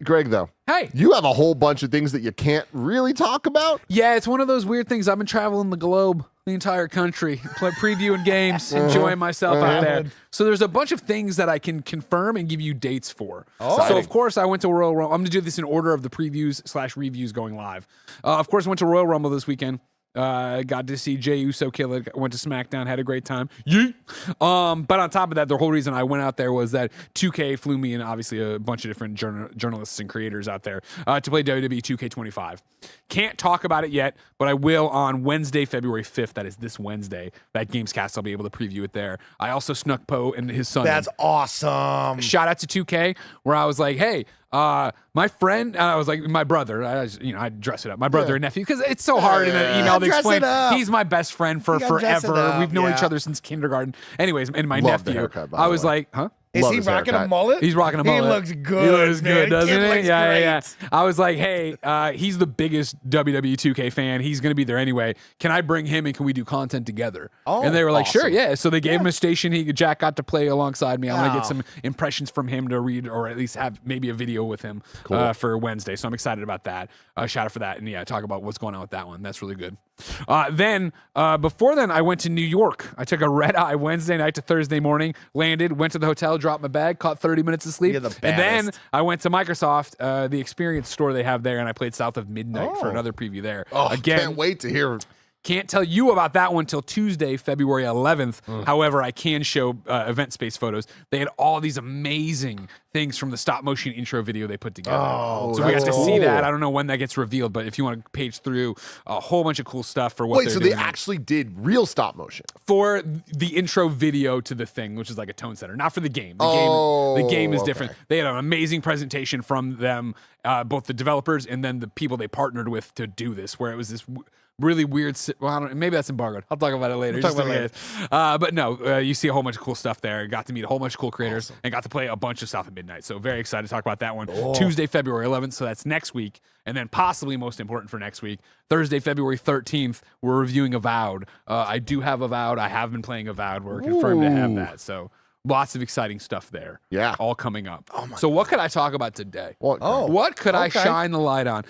Greg, though, Hey. you have a whole bunch of things that you can't really talk about. Yeah, it's one of those weird things. I've been traveling the globe, the entire country, previewing games, enjoying myself out there. So there's a bunch of things that I can confirm and give you dates for. So of course I went to Royal Rumble. I'm going to do this in order of the previews/reviews going live. Of course I went to Royal Rumble this weekend. Got to see Jey Uso kill it. Went to SmackDown, had a great time. Yeet. But on top of that, the whole reason I went out there was that 2K flew me and obviously a bunch of different journalists and creators out there to play WWE 2K25. Can't talk about it yet, but I will on Wednesday, February 5th. That is this Wednesday. That Gamescast, I'll be able to preview it there. I also snuck Poe and his son. That's awesome. Shout out to 2K, where I was like, hey, my friend, I was like, my brother, I dress it up, my brother and nephew, because it's so hard in an email to Dress explain. it up. He's my best friend for You gotta dress it forever. up, We've known each yeah. other since kindergarten. Anyways, and my Love the nephew, haircut, by I the was way. like, huh? Is Love he his rocking a haircut. mullet? He's rocking a mullet. He looks good. He looks man. good, doesn't Kid he? looks Yeah. great. I was like, hey, he's the biggest WWE 2K fan. He's going to be there anyway. Can I bring him and can we do content together? And they were like, sure, yeah. So they gave him a station. Jack got to play alongside me. I want to get some impressions from him to read, or at least have maybe a video with him for Wednesday. So I'm excited about that. Shout out for that. And yeah, talk about what's going on with that one. That's really good. Before then, I went to New York. I took a red eye Wednesday night to Thursday morning, landed, went to the hotel, dropped my bag, caught 30 minutes of sleep. You're the And then baddest. I went to Microsoft, the experience store they have there, and I played South of Midnight for another preview there. Oh, Again, can't wait to hear. can't tell you about that one till Tuesday, February 11th. However, I can show event space photos. They had all these amazing things from the stop motion intro video they put together. So we got that's to see cool. that. I don't know when that gets revealed, but if you want to page through a whole bunch of cool stuff for what Wait, they're so doing they actually did real stop motion? for the intro video to the thing, which is like a tone setter, not for the game. The game is different. okay. They had an amazing presentation from them, both the developers and then the people they partnered with to do this, where it was this really weird. Well, I don't, maybe that's embargoed. I'll talk about it later. We'll talk just about in it case. But no, you see a whole bunch of cool stuff there. Got to meet a whole bunch of cool creators and got to play a bunch of South of Midnight. So very excited to talk about that one. Tuesday, February 11th. So that's next week. And then possibly most important for next week, Thursday, February 13th, we're reviewing Avowed. I do have Avowed. I have been playing Avowed. We're confirmed to have that. So lots of exciting stuff there. Yeah. All coming up. So what could I talk about today? Well, What could I okay. shine the light on?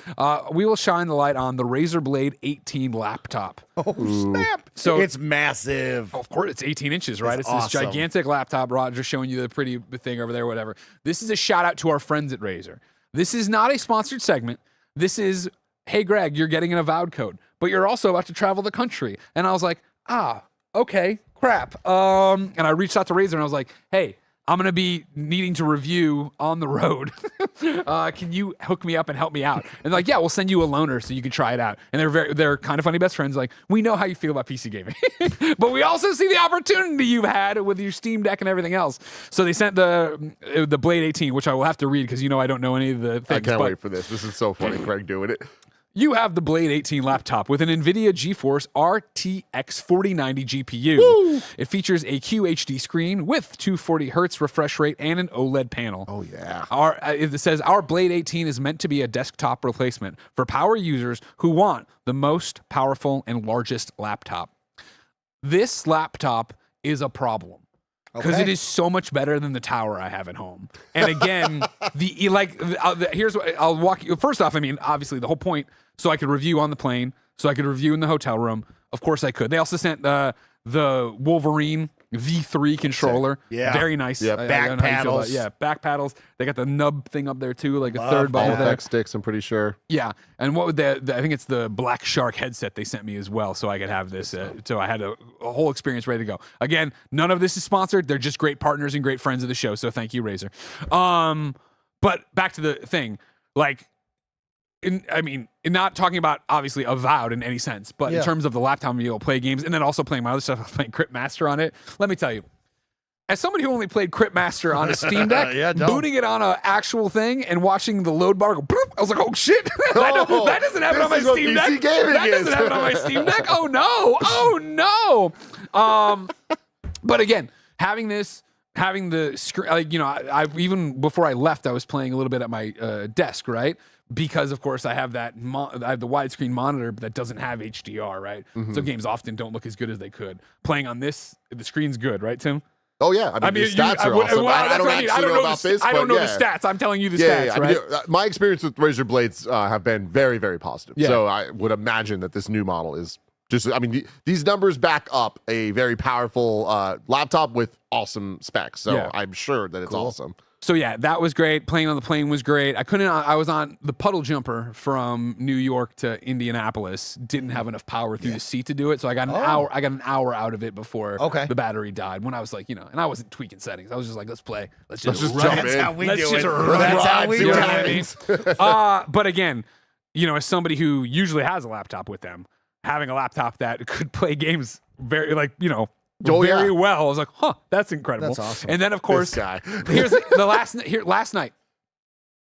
We will shine the light on the Razer Blade 18 laptop. Oh, snap. So- it's massive. Of course, it's 18 inches, right? It's this awesome. gigantic laptop. Roger showing you the pretty thing over there, whatever. This is a shout out to our friends at Razer. This is not a sponsored segment. This is, hey, Greg, you're getting an Avowed code, but you're also about to travel the country. And I was like, okay, crap. And I reached out to Razer and I was like, hey, I'm going to be needing to review on the road. Can you hook me up and help me out? And they're like, yeah, we'll send you a loaner so you can try it out. And they're kind of funny best friends. Like, we know how you feel about PC gaming, but we also see the opportunity you've had with your Steam Deck and everything else. So they sent the Blade 18, which I will have to read because I don't know any of the things. I can't but wait for this. This is so funny, Greg doing it. you have the Blade 18 laptop with an NVIDIA GeForce RTX 4090 GPU. It features a QHD screen with 240 hertz refresh rate and an OLED panel. Oh, yeah. It says our Blade 18 is meant to be a desktop replacement for power users who want the most powerful and largest laptop. This laptop is a problem. because it is so much better than the tower I have at home. And again, here's what I'll walk you. First off, I mean, obviously the whole point, so I could review on the plane, so I could review in the hotel room. Of course I could. They also sent the Wolverine V3 controller. Yeah. Very nice. Yep. Back paddles. Yeah, back paddles. They got the nub thing up there too, like a third ball All there. effect sticks, I'm pretty sure. Yeah, and what would I think it's the Black Shark headset they sent me as well, so I could have this. So I had a whole experience ready to go. Again, none of this is sponsored. They're just great partners and great friends of the show. So thank you, Razer. But back to the thing, like, in not talking about obviously Avowed in any sense, but in terms of the laptop, I'm able to play games, and then also playing my other stuff, playing Crypt Master on it. Let me tell you. As somebody who only played Crypt Master on a Steam Deck, booting it on an actual thing and watching the load bar go, boop, I was like, oh shit, that doesn't happen on my Steam Deck. That doesn't happen on my Steam Deck. Oh no, but again, having the screen, I even before I left, I was playing a little bit at my desk, right? Because of course I have I have the widescreen monitor that doesn't have HDR, right? So games often don't look as good as they could. Playing on this, the screen's good, right, Tim? Oh yeah, I mean the stats are awesome. I don't actually know about this, I don't know but the stats. I'm telling you the stats, right? I mean, my experience with Razer Blades have been very, very positive. Yeah. So I would imagine that this new model is just. I mean, these numbers back up a very powerful laptop with awesome specs. So I'm sure that it's awesome. So yeah, that was great. Playing on the plane was great. I was on the puddle jumper from New York to Indianapolis. Didn't have enough power through the seat to do it, so I got an hour. I got an hour out of it before the battery died. When I was like, and I wasn't tweaking settings. I was just like, let's play. Let's just jump in. That's how we Let's do just it. ride. That's how we You do know what I it. mean? But again, as somebody who usually has a laptop with them, having a laptop that could play games very very well. I was like, that's incredible. That's awesome. And then of course, This guy. here's the last night.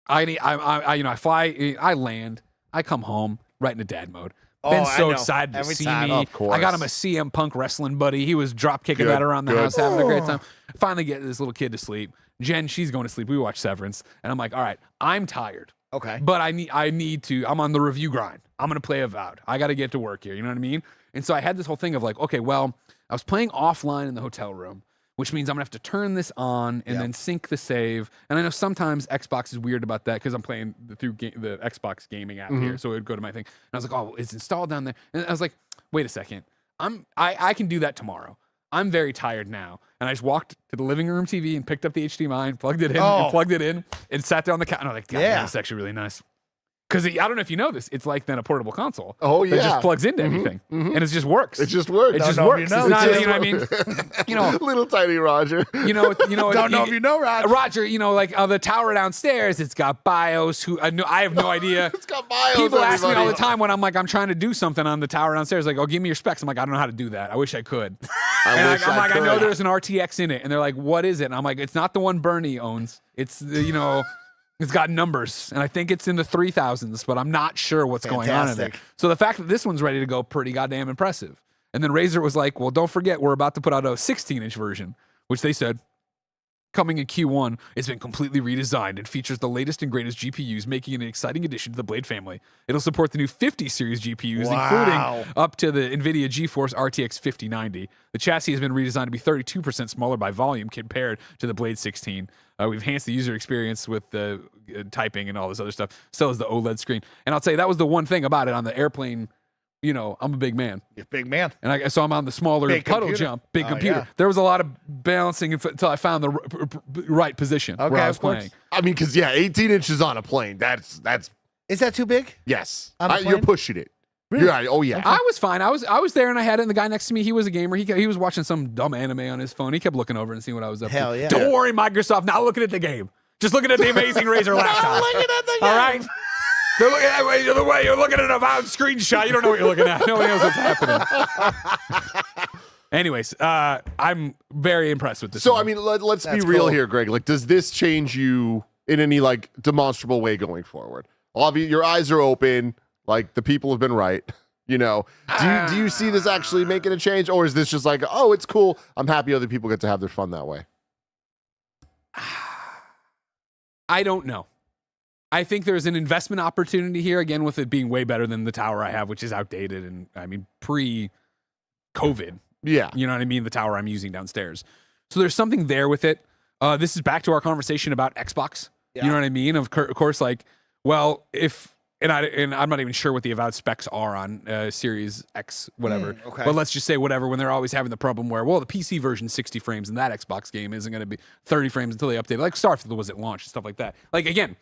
I fly, I land, I come home right into dad mode. Ben so excited to see me. Of course. I got him a CM Punk wrestling buddy. He was drop kicking Good, that around the good. house, having a great time. Finally get this little kid to sleep. Jen, she's going to sleep. We watch Severance, and I'm like, all right, I'm tired. Okay. But I need to. I'm on the review grind. I'm gonna play Avowed. I got to get to work here. You know what I mean? And so I had this whole thing of like, okay, well, I was playing offline in the hotel room, which means I'm gonna have to turn this on and then sync the save. And I know sometimes Xbox is weird about that because I'm playing through the Xbox gaming app here, so it would go to my thing. And I was like, oh, it's installed down there. And I was like, wait a second, I can do that tomorrow. I'm very tired now. And I just walked to the living room TV and picked up the HDMI and plugged it in, and sat there on the couch. And I was like, God, that's actually really nice. Because I don't know if you know this, it's like then a portable console. Oh yeah, that just plugs into everything, and it just works. It just works. It just works. It's not, you know what I mean? Little tiny Roger. You know. Don't know if you know, Roger. Roger, like the tower downstairs, it's got BIOS. I have no idea. It's got BIOS. People ask me all the time when I'm like, I'm trying to do something on the tower downstairs. Like, oh, give me your specs. I'm like, I don't know how to do that. I wish I could. I'm like, I know there's an RTX in it, and they're like, what is it? And I'm like, it's not the one Bernie owns. It's It's got numbers, and I think it's in the 3000s, but I'm not sure what's going on in there. So the fact that this one's ready to go, pretty goddamn impressive. And then Razer was like, well, don't forget, we're about to put out a 16-inch version, which they said, coming in Q1, it's been completely redesigned and features the latest and greatest GPUs, making it an exciting addition to the Blade family. It'll support the new 50 series GPUs, including up to the NVIDIA GeForce RTX 5090. The chassis has been redesigned to be 32% smaller by volume compared to the Blade 16. We've enhanced the user experience with the typing and all this other stuff. So is the OLED screen. And I'll tell you, that was the one thing about it on the airplane. I'm a big man. You're a big man. And so I'm on the smaller big puddle computer. jump, big computer. Yeah. There was a lot of balancing until I found the right position where I was playing. I mean, because 18 inches on a plane. That's Is that too big? yes. On a You're plane? pushing it. Really? You're right. Oh yeah. I was fine. I was there, and I had it. And the guy next to me, he was a gamer. He was watching some dumb anime on his phone. He kept looking over and seeing what I was up Hell to. yeah. Don't worry, Microsoft. Not looking at the game. Just looking at the amazing Razer laptop. Looking at the All right. They're looking at the way you're looking at an Avowed screenshot. You don't know what you're looking at. Nobody knows what's happening. Anyways, I'm very impressed with this. So one. I mean, let's be That's real cool. here, Greg. Like, does this change you in any like demonstrable way going forward? Obviously, your eyes are open. Like the people have been right. Do you see this actually making a change, or is this just like, oh, it's cool, I'm happy other people get to have their fun that way? I don't know. I think there's an investment opportunity here, again, with it being way better than the tower I have, which is outdated and, I mean, pre-COVID. Yeah. You know what I mean? The tower I'm using downstairs. So there's something there with it. This is back to our conversation about Xbox. Yeah. You know what I mean? Of course, like, well, if and I'm not even sure what the avowed specs are on Series X, whatever. Okay. But let's just say whatever. When they're always having the problem where, well, the PC version 60 frames and that Xbox game isn't going to be 30 frames until they update it. Like Starfield was at launch and stuff like that. Like again,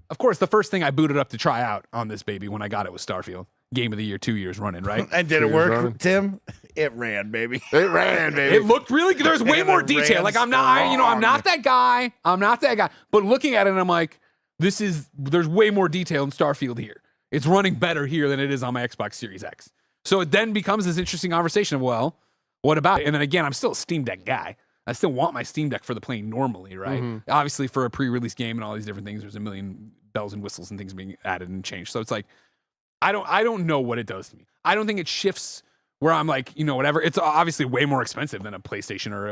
of course, the first thing I booted up to try out on this baby when I got it was Starfield. Game of the year 2 years running, right? And did it Cheers, work, Ron. Tim? It ran, baby. It ran, baby. It looked really good. There's way And more it detail. ran Like I'm not that guy. I'm not that guy. But looking at it, I'm like, there's way more detail in Starfield here. It's running better here than it is on my Xbox Series X. So it then becomes this interesting conversation of, well, what about it? And then again, I'm still a Steam Deck guy. I still want my Steam Deck for the playing normally, right? Obviously, for a pre-release game and all these different things, there's a million bells and whistles and things being added and changed. So it's like, I don't know what it does to me. I don't think it shifts where I'm like, whatever. It's obviously way more expensive than a PlayStation or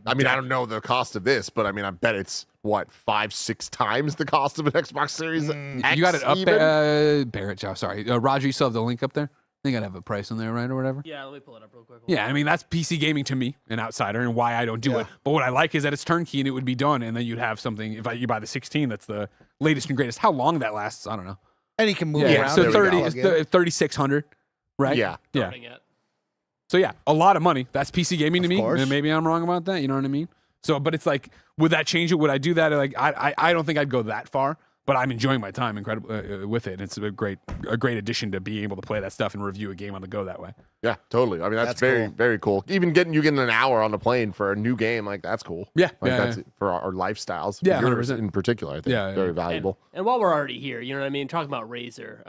I mean, I don't know the cost of this, but I mean, I bet it's what 5-6 times the cost of an Xbox Series X. You got it up even? there, Barrett. Sorry, Roger. You still have the link up there. I think I'd have a price on there, right, or whatever. Yeah, let me pull it up real quick. Yeah, I mean that's PC gaming to me, an outsider, and why I don't do it. But what I like is that it's turnkey and it would be done, and then you'd have something. If you buy the 16, that's the latest and greatest. How long that lasts, I don't know. And he can move Yeah, around. so There we 30 go. is 3,600, right? Yeah. yeah. Starting at. So yeah, a lot of money. That's PC gaming to Of me, course. and maybe I'm wrong about that. You know what I mean? So, but it's like, would that change it? Would I do that? Like, I don't think I'd go that far. But I'm enjoying my time incredibly with it. It's a great addition to being able to play that stuff and review a game on the go that way. Yeah, totally. I mean, that's very, cool. very cool. Even getting an hour on the plane for a new game, like that's cool. Yeah, like yeah, that's for our lifestyles. Yeah, yours 100%. in particular, I think, Yeah, yeah. very valuable. And while we're already here, you know what I mean? Talking about Razer,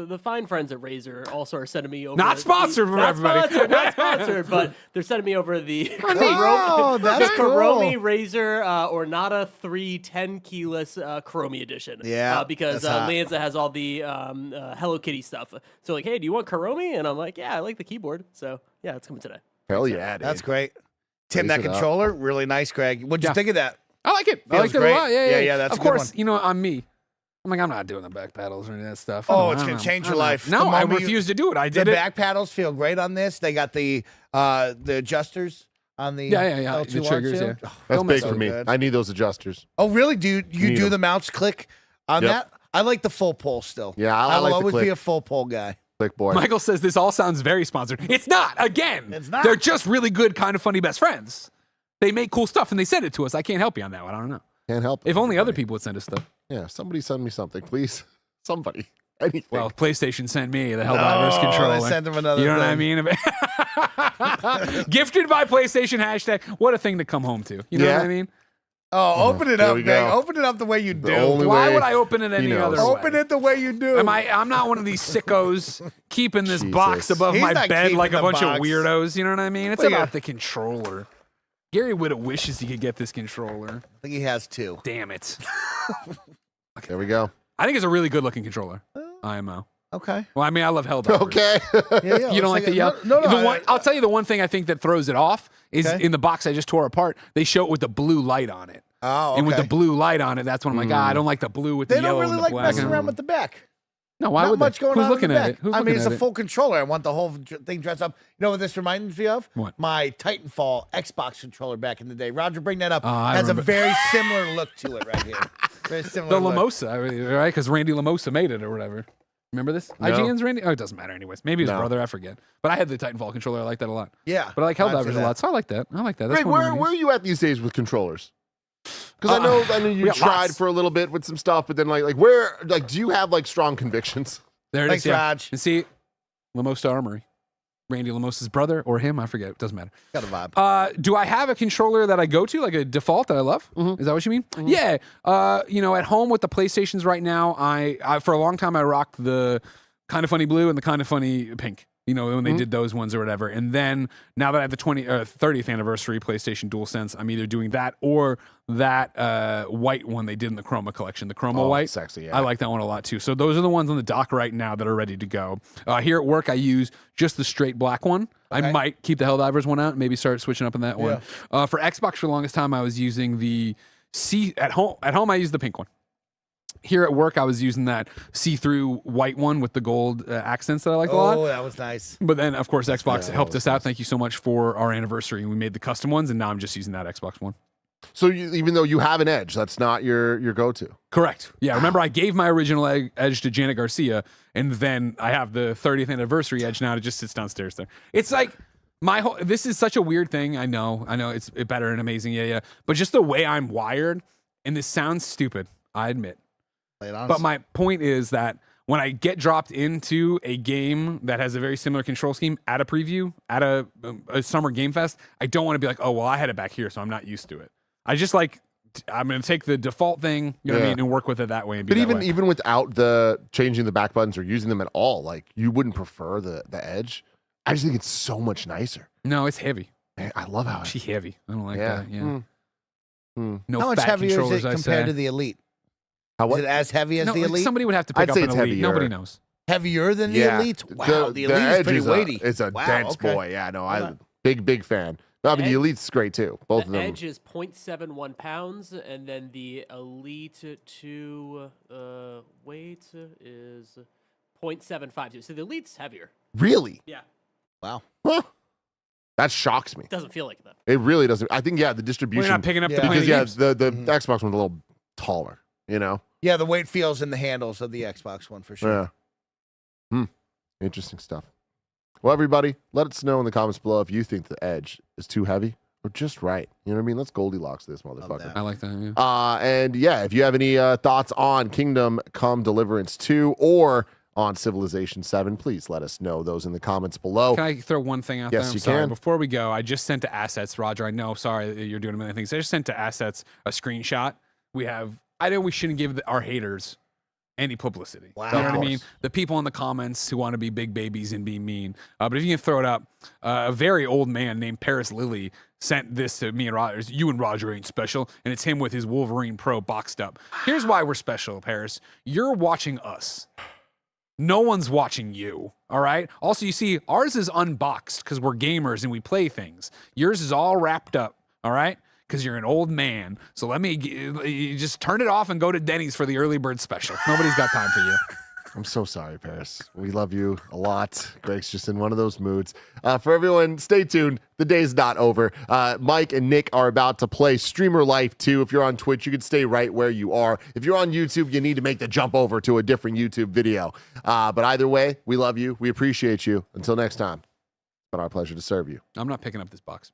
the fine friends at Razer also are sending me over. Not sponsored for everybody. Not sponsored, but they're sending me over the Oh, that's cool. Kuromi Razer Ornata 3 10 keyless Kuromi edition. Yeah, because that's hot. Lanza has all the Hello Kitty stuff. So like, hey, do you want Kuromi? And I'm like, yeah, I like the keyboard. So yeah, it's coming today. Hell yeah, dude. That's great. Tim, Raise that it up. controller, really nice, Greg. What'd you Yeah. think of that? I like it. I Feels like it great. a lot. Yeah. Yeah, that's of a good course, one. I'm me. I'm like, I'm not doing the back paddles or any of that stuff. I Oh, don't- it's I gonna don't- change I your don't know. life. No, The I moment you- refuse to do it. I The did it. back paddles feel great on this. They got the adjusters on the Yeah. L2 The triggers, arm yeah. too. That's Don't big mess for with me. good. I need those adjusters. Oh, really? Do you Need do 'em. the mouse click on Yep. that? I like the full pull still. Yeah, I will like the always be click. a full pull guy. Click boy. Michael says this all sounds very sponsored. It's not. Again, It's not. They're just really good, kind of funny best friends. They make cool stuff and they send it to us. I can't help you on that one. I don't know. Can't help it. If only other people would send us stuff. Yeah, somebody send me something, please. Somebody. Anything. Well, PlayStation sent me the Helldivers Oh, controller. they sent him another You know what I thing. mean? Gifted by PlayStation hashtag. What a thing to come home to. You know Yeah. what I mean? Oh, open it There up, we Greg. go. Open it up the way you do. only Why way would I open it he any knows. other way? Open it the way you do. I'm not one of these sickos keeping this box Jesus. above He's my not bed keeping like a the bunch box. of weirdos. You know what I mean? It's Look about at- the controller. Gary Whitta wishes he could get this controller. I think he has two. Damn it. There we go. I think it's a really good looking controller. IMO. Okay. Well, I mean, I love Helldivers. Okay. Yeah, You don't like the yellow? No, The no. one, I'll tell you the one thing I think that throws it off is Okay. in the box I just tore apart. They show it with the blue light on it, Oh, okay. and with the blue light on it, that's when I'm like, I don't like the blue with They the yellow don't really and the like black. messing around with the back. No, why Not would much they? going Who's on looking in the at back. it? Who's I mean, looking it's at a it? full controller. I want the whole thing dressed up. You know what this reminds me of? What? My Titanfall Xbox controller back in the day. Roger, bring that up. I Has a remember. very similar look to it right here. Very similar. The look. Lamosa, right? Because Randy Lamosa made it or whatever. Remember this? No. IGN's Randy? Oh, it doesn't matter anyways. Maybe his No. brother, I forget. But I had the Titanfall controller. I like that a lot. Yeah. But I like I'd say Helldivers a that. lot, so I like that. I like that. That's Greg, one of where my are you at these days with controllers? Because I know you got tried lots. for a little bit with some stuff, but then like where do you have like strong convictions? There it Thanks, is. Yeah. Raj. And see, Lamosa Armory. Randy Lamosa's brother or him, I forget. It doesn't matter. Got a vibe. Do I have a controller that I go to, like a default that I love? Is that what you mean? Yeah. At home with the PlayStations right now, I for a long time I rocked the Kind of Funny blue and the Kind of Funny pink. You know, when they did those ones or whatever. And then now that I have the 30th anniversary PlayStation DualSense, I'm either doing that or that white one they did in the Chroma collection, the Chroma white. Sexy, yeah. I like that one a lot too. So those are the ones on the dock right now that are ready to go. Here at work, I use just the straight black one. I might keep the Helldivers one out and maybe start switching up on that one. For Xbox, for the longest time, I was using the at home. I use the pink one. Here at work, I was using that see-through white one with the gold accents that I like a lot. Oh, that was nice. But then, of course, Xbox that helped was us out. Thank you so much for our anniversary. We made the custom ones, and now I'm just using that Xbox one. So even though you have an Edge, that's not your go-to. Correct. Yeah. Remember, I gave my original Edge to Janet Garcia, and then I have the 30th anniversary Edge now. It just sits downstairs there. It's like this is such a weird thing. I know it's better and amazing. Yeah. But just the way I'm wired, and this sounds stupid, I admit. But my point is that when I get dropped into a game that has a very similar control scheme at a preview, at a Summer Game Fest, I don't want to be like, oh, well, I had it back here, so I'm not used to it. I just I'm going to take the default thing, you know what I mean, and work with it that way. And be But that even without the changing the back buttons or using them at all, like you wouldn't prefer the Edge. I just think it's so much nicer. No, it's heavy. Man, I love how She heavy. I don't like that. Yeah. Mm. No How much fat heavier is controllers, it I compared say. to the Elite? How Is what? it as heavy as No, the Elite? somebody would have to pick I'd up say an it's Elite. heavier. Nobody knows. Heavier than the Elite? Wow, the Elite Edge is pretty weighty. It's a Wow, dense okay. boy. Yeah, no, Okay. big fan. No, I mean, the Elite's great too. Both of The them. Edge is 0.71 pounds, and then the Elite 2 weight is 0.752. So the Elite's heavier. Really? Yeah. Wow. Huh. That shocks me. Doesn't feel like that. It really doesn't. I think, the We're distribution. not picking up Yeah. the because, games. the Xbox one's a little taller, you know? Yeah, the weight feels in the handles of the Xbox one for sure. Yeah. Interesting stuff. Well, everybody, let us know in the comments below if you think the Edge is too heavy or just right. You know what I mean? Let's Goldilocks this motherfucker. that. I like that. Yeah. And if you have any thoughts on Kingdom Come Deliverance 2 or on Civilization 7, please let us know those in the comments below. Can I throw one thing out Yes, there? I'm you sorry. can. Before we go, I just sent to Assets, Roger. I know, sorry that you're doing a million things. I just sent to Assets a screenshot. I know we shouldn't give our haters any publicity. Wow. You know what I Of mean? course. The people in the comments who want to be big babies and be mean. But if you can throw it up, a very old man named Paris Lilly sent this to me and Roger. You and Roger ain't special. And it's him with his Wolverine Pro boxed up. Here's why we're special, Paris. You're watching us. No one's watching you. All right. Also, you see, ours is unboxed because we're gamers and we play things. Yours is all wrapped up. All right. Because you're an old man. So you just turn it off and go to Denny's for the early bird special. Nobody's got time for you. I'm so sorry, Paris. We love you a lot. Greg's just in one of those moods. For everyone, stay tuned. The day's not over. Mike and Nick are about to play Streamer Life 2. If you're on Twitch, you can stay right where you are. If you're on YouTube, you need to make the jump over to a different YouTube video. But either way, we love you. We appreciate you. Until next time, it's been our pleasure to serve you. I'm not picking up this box.